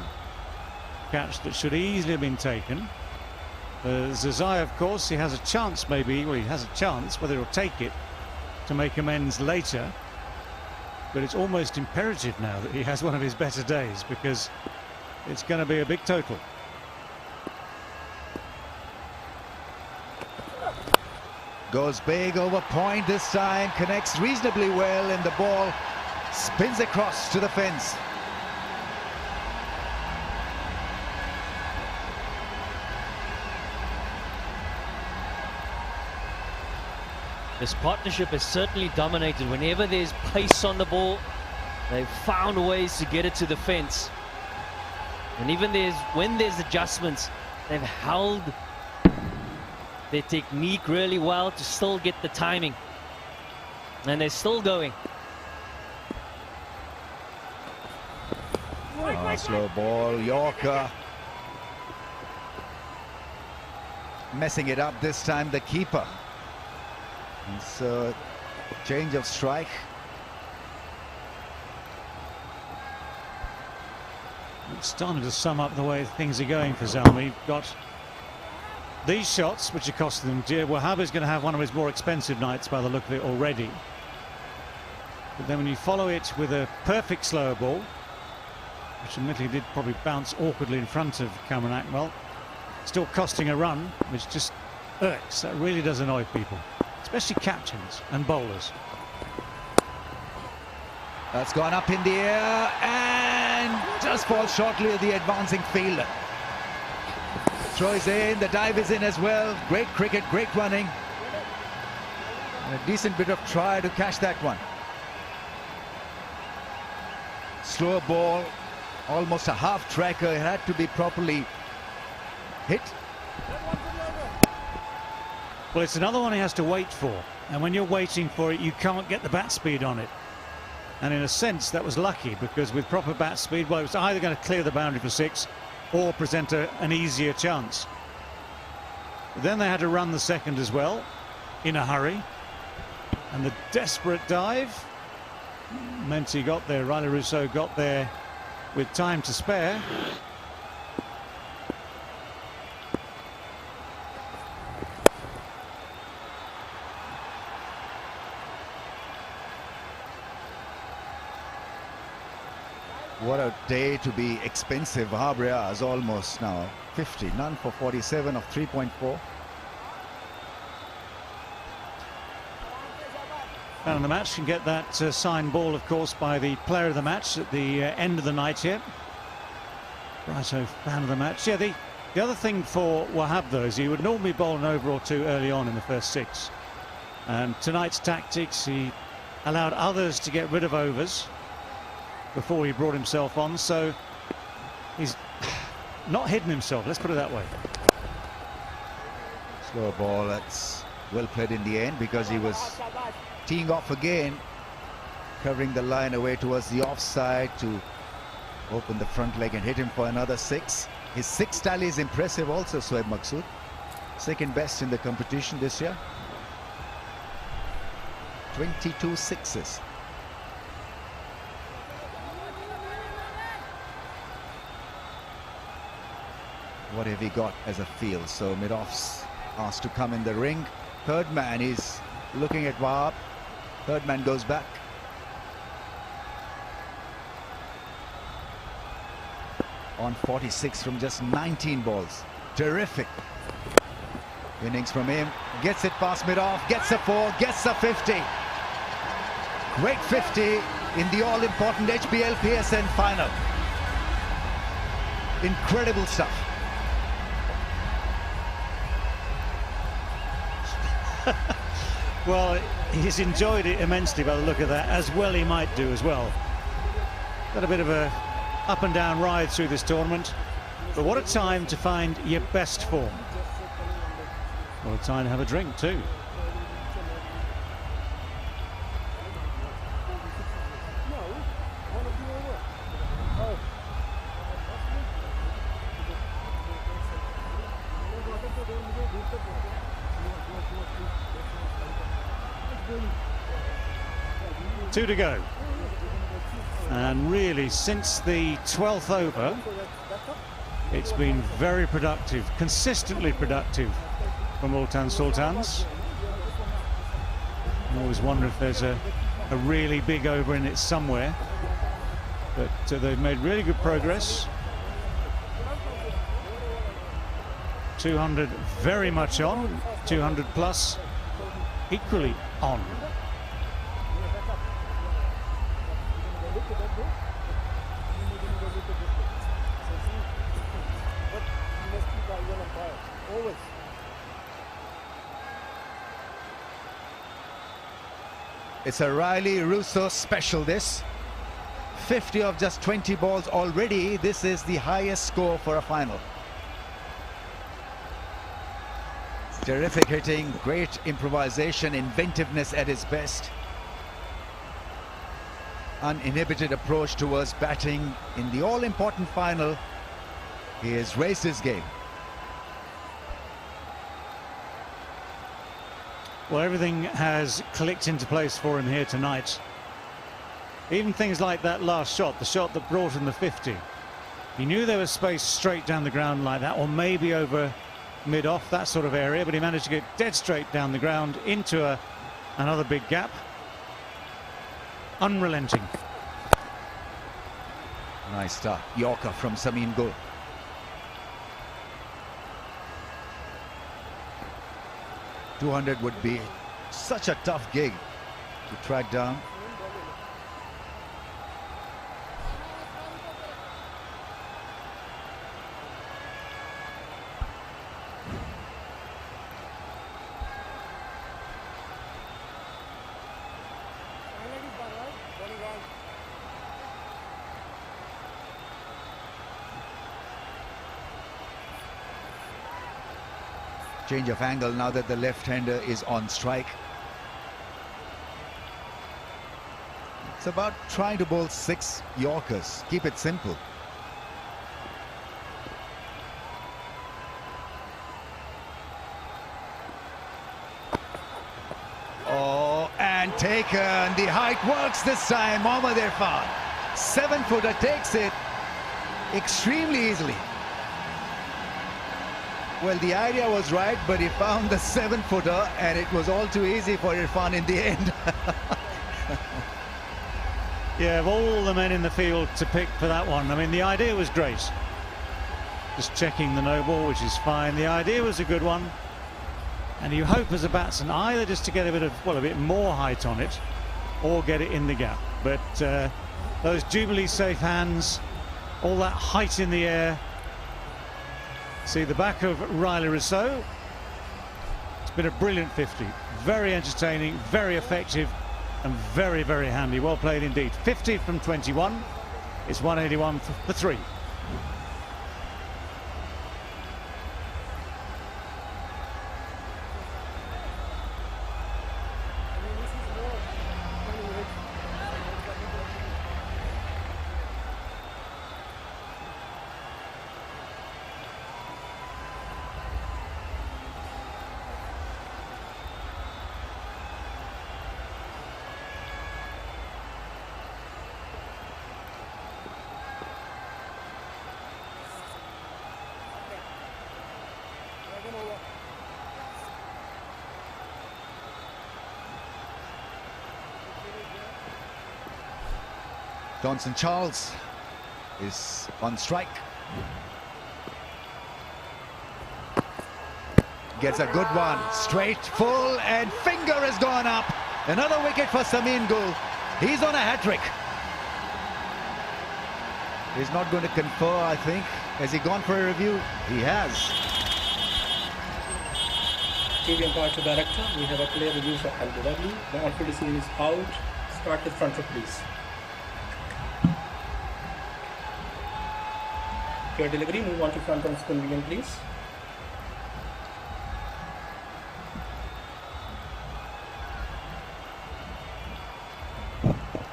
Catch that should easily have been taken. Zazai, of course, he has a chance maybe, well, he has a chance, whether he'll take it to make amends later. But it's almost imperative now that he has one of his better days, because it's going to be a big total. Goes big over point this time, connects reasonably well, and the ball spins across to the fence. This partnership has certainly dominated. Whenever there's pace on the ball, they've found ways to get it to the fence. And even when there's adjustments, they've held their technique really well to still get the timing. And they're still going. Oh, slow ball, Yorker. Messing it up this time, the keeper. It's a change of strike. It's starting to sum up the way things are going for Zalmi. Got these shots, which are costing them dear. Wahab is going to have one of his more expensive nights by the look of it already. But then when you follow it with a perfect slower ball, which admittedly did probably bounce awkwardly in front of Cameron Akmal, still costing a run, which just irks. That really does annoy people, especially captains and bowlers. That's gone up in the air and just falls shortly of the advancing fielder. Throw is in, the dive is in as well. Great cricket, great running. And a decent bit of try to catch that one. Slower ball, almost a half tracker. It had to be properly hit. Well, it's another one he has to wait for, and when you're waiting for it, you can't get the bat speed on it. And in a sense, that was lucky, because with proper bat speed, well, it was either going to clear the boundary for 6 or present an easier chance. But then they had to run the second as well, in a hurry, and the desperate dive meant he got there. Riley Rousseau got there with time to spare. What a day to be expensive. Habrias almost now 50, none for 47 of 3.4. Man of the match can get that signed ball, of course, by the player of the match at the end of the night here. Righto, fan of the match. Yeah, the other thing for Wahab, though, is he would normally bowl an over or two early on in the first 6. And tonight's tactics, he allowed others to get rid of overs before he brought himself on, so he's not hidden himself, let's put it that way. Slow ball, that's well played in the end, because he was teeing off again, covering the line away towards the offside to open the front leg and hit him for another 6. His 6 tally is impressive also, Shoaib Maksud. Second best in the competition this year. 22 sixes. What have he got as a field? So mid-off's asked to come in the ring. Third man is looking at Wahab. Third man goes back. On 46 from just 19 balls. Terrific innings from him. Gets it past mid-off, gets a 4, gets a 50. Great 50 in the all-important HBL PSL final. Incredible stuff. Well, he's enjoyed it immensely by the look of that, as well he might do as well. Got a bit of a up and down ride through this tournament, but what a time to find your best form. What a time to have a drink too. Two to go, and really since the 12th over it's been very productive, consistently productive from Multan Sultans. I always wonder if there's a really big over in it somewhere, but they've made really good progress. 200 very much on, 200 plus equally on. It's a Riley Russo special, this. 50 of just 20 balls already. This is the highest score for a final. Terrific hitting, great improvisation, inventiveness at his best. Uninhibited approach towards batting in the all-important final. He has raised his game. Well, everything has clicked into place for him here tonight. Even things like that last shot, the shot that brought him the 50. He knew there was space straight down the ground like that, or maybe over mid-off, that sort of area, but he managed to get dead straight down the ground into another big gap. Unrelenting. Nice start. Yorker from Samin Gul. .200 would be such a tough gig to track down. Change of angle now that the left-hander is on strike. It's about trying to bowl 6 Yorkers. Keep it simple. Oh, and taken. The height works this time. Mohammad Irfan. 7-footer takes it extremely easily. Well, the idea was right, but he found the 7-footer, and it was all too easy for Irfan in the end. Yeah, of all the men in the field to pick for that one, I mean, the idea was great. Just checking the no ball, which is fine. The idea was a good one, and you hope as a batsman either just to get a bit of, well, a bit more height on it, or get it in the gap. But those Jubilee safe hands, all that height in the air. See the back of Riley Rousseau. It's been a brilliant 50. Very entertaining, very effective, and very, very handy. Well played indeed. 50 from 21. It's 181 for 3. Johnson Charles is on strike. Gets a good one. Straight, full, and finger has gone up. Another wicket for Samin Gul. He's on a hat-trick. He's not going to confer, I think. Has he gone for a review? He has. TV umpire to director. We have a clear review for LBW. The on-field decision is out. Start with front foot, please. Clear delivery. Move on to front on spin begin, please.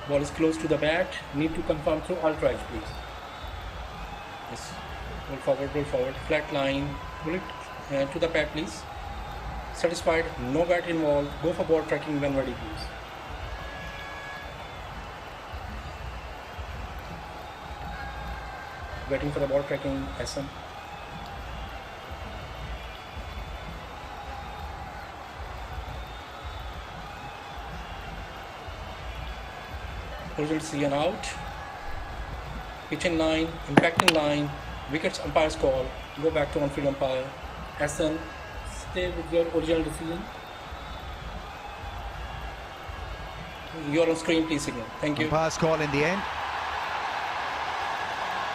Ball is close to the bat. Need to confirm through alt right, please. Yes. Roll forward. Flat line. Pull it to the pad, please. Satisfied. No bat involved. Go for ball tracking when ready, please. Waiting for the ball tracking, SM. Result see and out. Pitch in line, impact in line, wickets umpire's call. Go back to on-field umpire. SN, stay with your original decision. You're on screen, please signal. Thank you. Umpire's call in the end.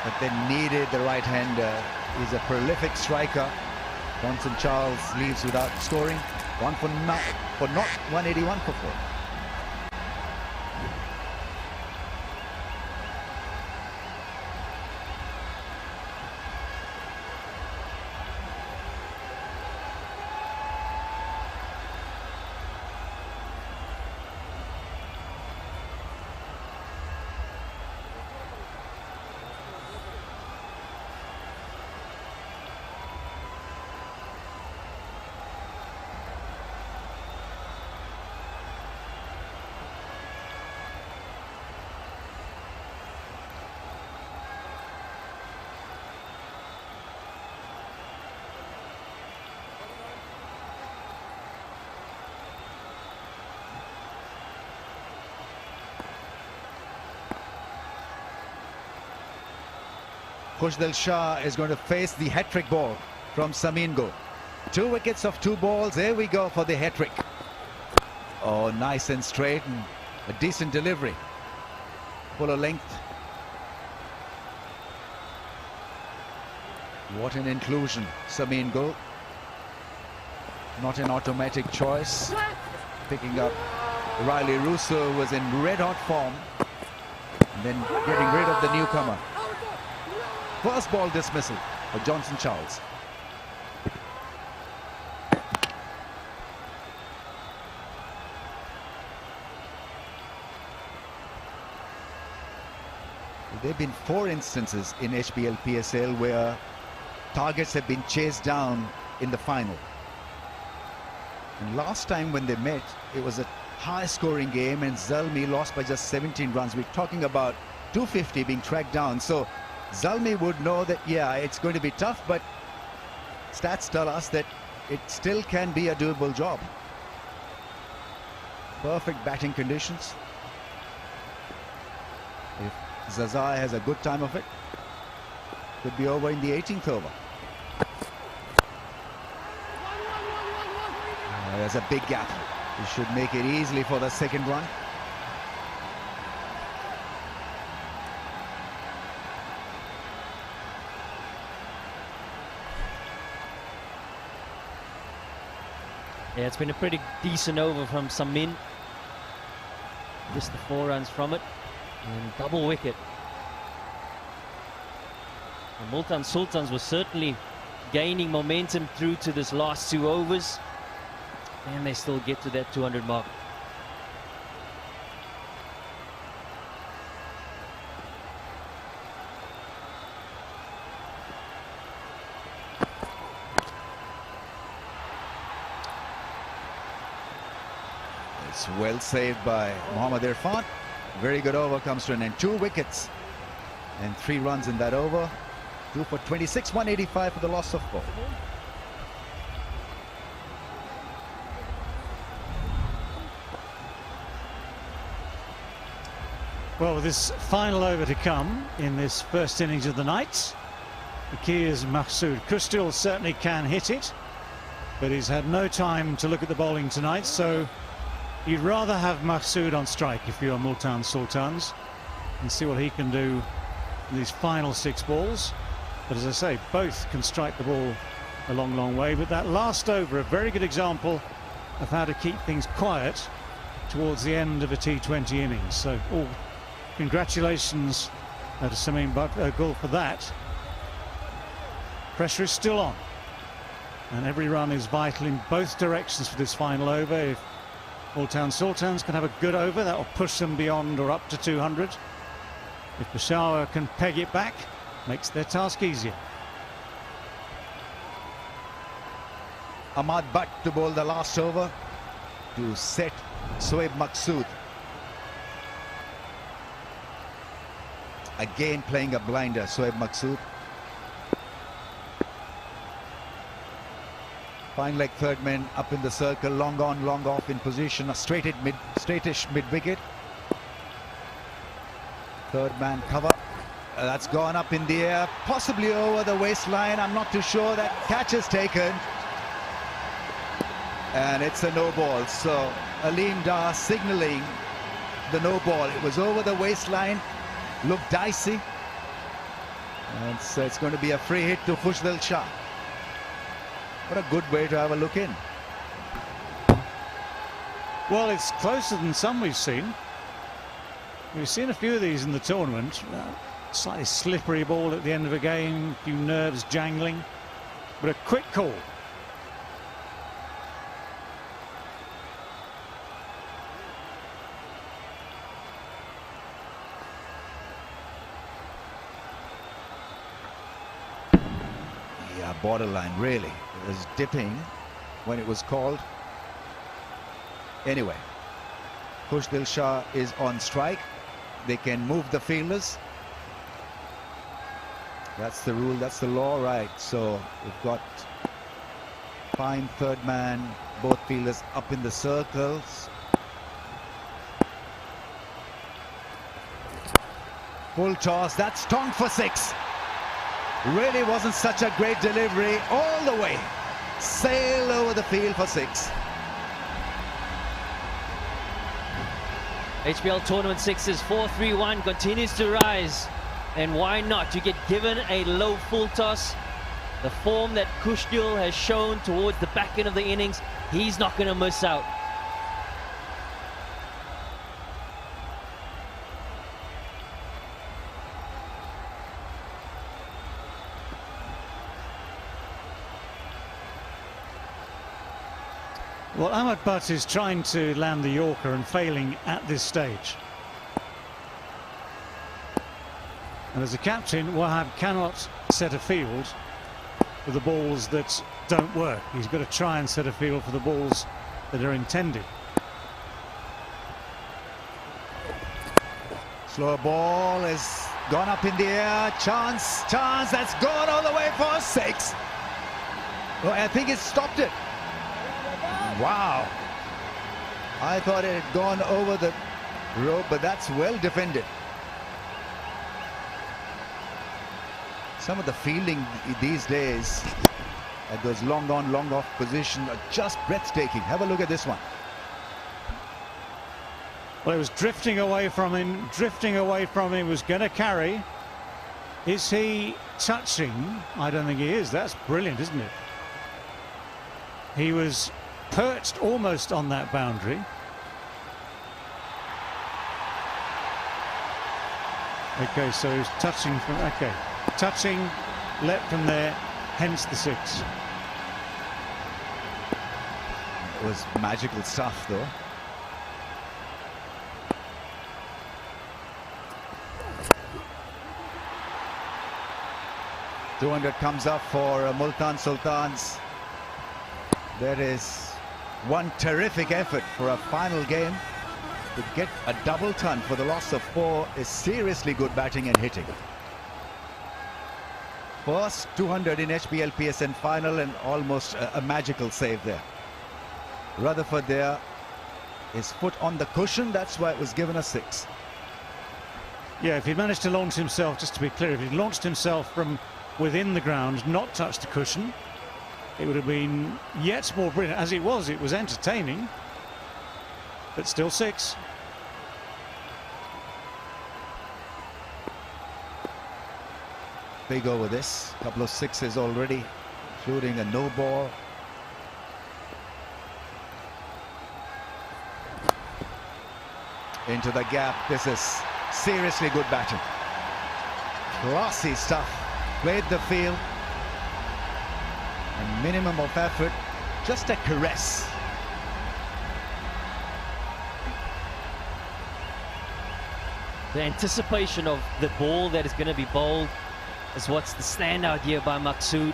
But they needed the right-hander. He's a prolific striker. Johnson Charles leaves without scoring. 1 for not 181 for 4. Khushdal Shah is going to face the hat-trick ball from Samin Go. 2 wickets of 2 balls. There we go for the hat-trick. Oh, nice and straight and a decent delivery. Full of length. What an inclusion, Samin Go. Not an automatic choice. Picking up Riley Russo, who was in red-hot form. And then getting rid of the newcomer. First ball dismissal for Johnson Charles. There have been 4 instances in HBL PSL where targets have been chased down in the final. And last time when they met, it was a high-scoring game and Zalmi lost by just 17 runs. We're talking about 250 being tracked down. So Zalmi would know that, yeah, it's going to be tough, but stats tell us that it still can be a doable job. Perfect batting conditions. If Zazai has a good time of it, could be over in the 18th over. There's a big gap. He should make it easily for the second run. Yeah, it's been a pretty decent over from Samin. Just the 4 runs from it. And double wicket. And Multan Sultans was certainly gaining momentum through to this last 2 overs. And they still get to that 200 mark. It's well saved by Mohammad Irfan. Very good over comes to an end. 2 wickets and 3 runs in that over. 2 for 26, 185 for the loss of 4. Well, with this final over to come in this first innings of the night, the key is Mahsood. Khushdal certainly can hit it, but he's had no time to look at the bowling tonight, so you'd rather have Mahsood on strike if you're Multan Sultans and see what he can do in these final 6 balls. But as I say, both can strike the ball a long, long way. But that last over, a very good example of how to keep things quiet towards the end of a T20 innings. So, congratulations to Sameem Gul for that. Pressure is still on, and every run is vital in both directions for this final over. If Multan Sultans can have a good over, that will push them beyond or up to 200. If Peshawar can peg it back, makes their task easier. Ahmad Butt to bowl the last over to set Shoaib Maqsood. Again playing a blinder, Shoaib Maqsood. Fine leg third man up in the circle, long on, long off in position, a straightish mid-wicket. Third man cover. That's gone up in the air, possibly over the waistline. I'm not too sure. That catch is taken. And it's a no ball. So Aleem Dar signalling the no ball. It was over the waistline, looked dicey. And so it's going to be a free hit to Khushdil Shah. What a good way to have a look in. Well, it's closer than some we've seen. We've seen a few of these in the tournament. Slightly slippery ball at the end of a game, a few nerves jangling, but a quick call. Yeah, borderline, really. It was dipping when it was called. Anyway, Khushdil Shah is on strike. They can move the fielders. That's the rule, that's the law, right? So we've got fine third man, both fielders up in the circles. Full toss, that's tongue for six. Really wasn't such a great delivery all the way. Sail over the field for six. HBL Tournament 6's 4-3-1 continues to rise. And why not? You get given a low full toss. The form that Khushdil has shown towards the back end of the innings, he's not going to miss out. Well, Ahmad Butt is trying to land the Yorker and failing at this stage. And as a captain, Wahab cannot set a field for the balls that don't work. He's got to try and set a field for the balls that are intended. Slow ball has gone up in the air. Chance, that's gone all the way for six. Well, I think it stopped it. Wow. I thought it had gone over the rope, but that's well defended. Some of the fielding these days at those long on, long off positions are just breathtaking. Have a look at this one. Well, it was drifting away from him, was going to carry. Is he touching? I don't think he is. That's brilliant, isn't it? He was perched almost on that boundary. Okay, so he's touching from, okay. Touching, leapt from there, hence the six. It was magical stuff, though. .200 comes up for Multan Sultans. There is one terrific effort for a final game. To get a double ton for the loss of 4 is seriously good batting and hitting. First 200 in HBL PSL final and almost a magical save there. Rutherford there, his foot on the cushion, that's why it was given a 6. Yeah, if he'd managed to launch himself, just to be clear, if he'd launched himself from within the ground, not touched the cushion, it would have been yet more brilliant. As it was entertaining, but still 6. Big over this, couple of 6s already including a no ball. Into the gap. This is seriously good batting. Classy stuff. Played the field. A minimum of effort. Just a caress. The anticipation of the ball that is going to be bowled is what's the standout here by Maqsood.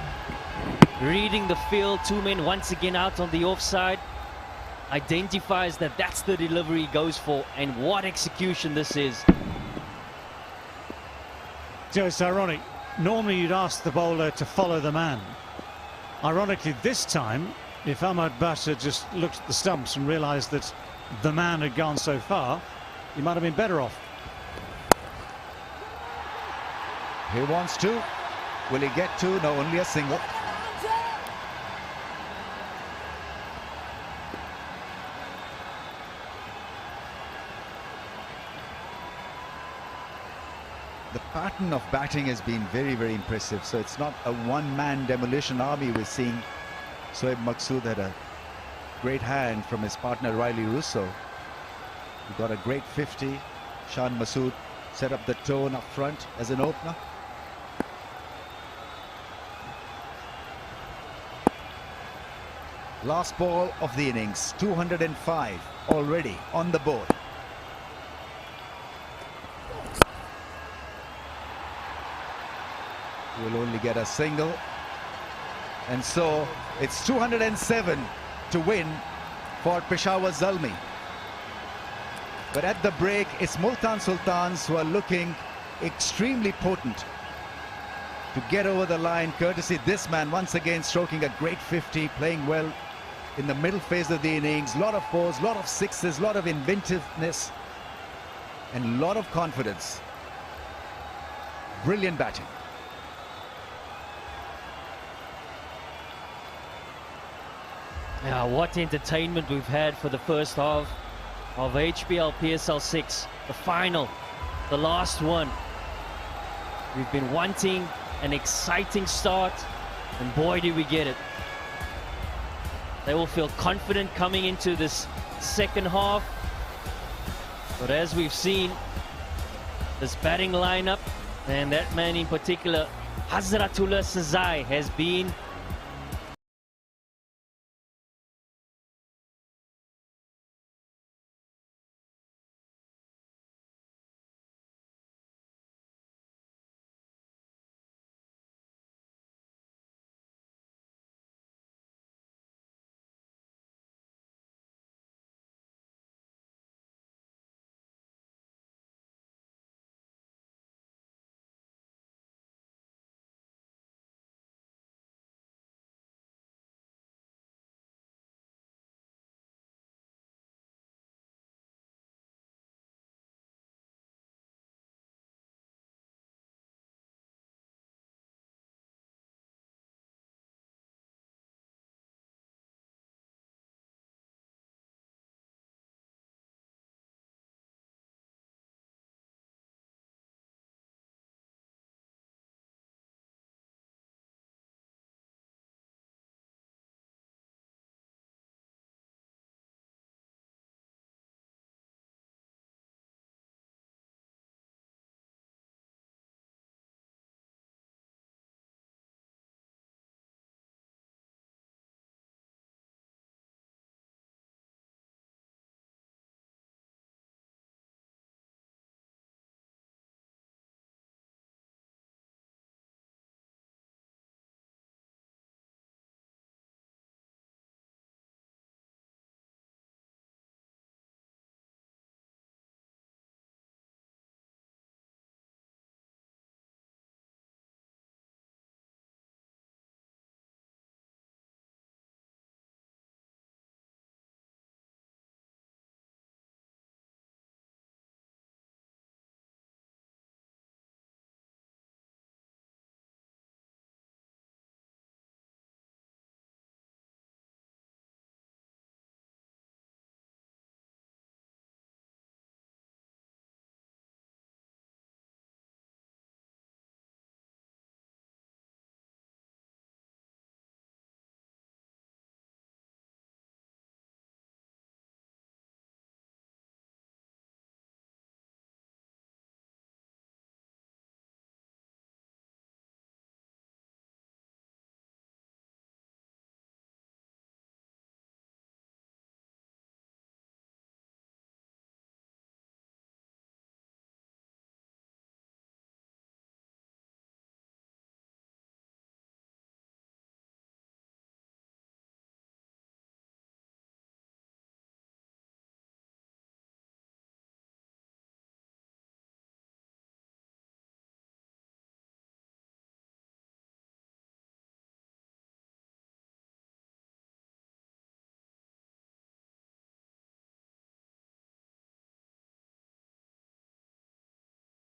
Reading the field, two men once again out on the offside. Identifies that that's the delivery he goes for, and what execution this is. So it's ironic. Normally you'd ask the bowler to follow the man. Ironically, this time, if Ahmad Bashir just looked at the stumps and realised that the man had gone so far, he might have been better off. He wants to. Will he get to? No, only a single. The pattern of batting has been very, very impressive. So it's not a one-man demolition army we're seeing. Shoaib Maqsood had a great hand from his partner Riley Russo. He got a great 50. Shan Masood set up the tone up front as an opener. Last ball of the innings, 205 already on the board. Will only get a single, and so it's 207 to win for Peshawar Zalmi. But at the break, it's Multan Sultans who are looking extremely potent to get over the line, courtesy this man once again stroking a great 50, playing well in the middle phase of the innings. Lot of fours, lot of sixes, lot of inventiveness and a lot of confidence. Brilliant batting. Yeah, what entertainment we've had for the first half of HBL PSL 6, the final, the last one. We've been wanting an exciting start, and boy did we get it. They will feel confident coming into this second half, but as we've seen, this batting lineup, and that man in particular, Hazratullah Sazai, has been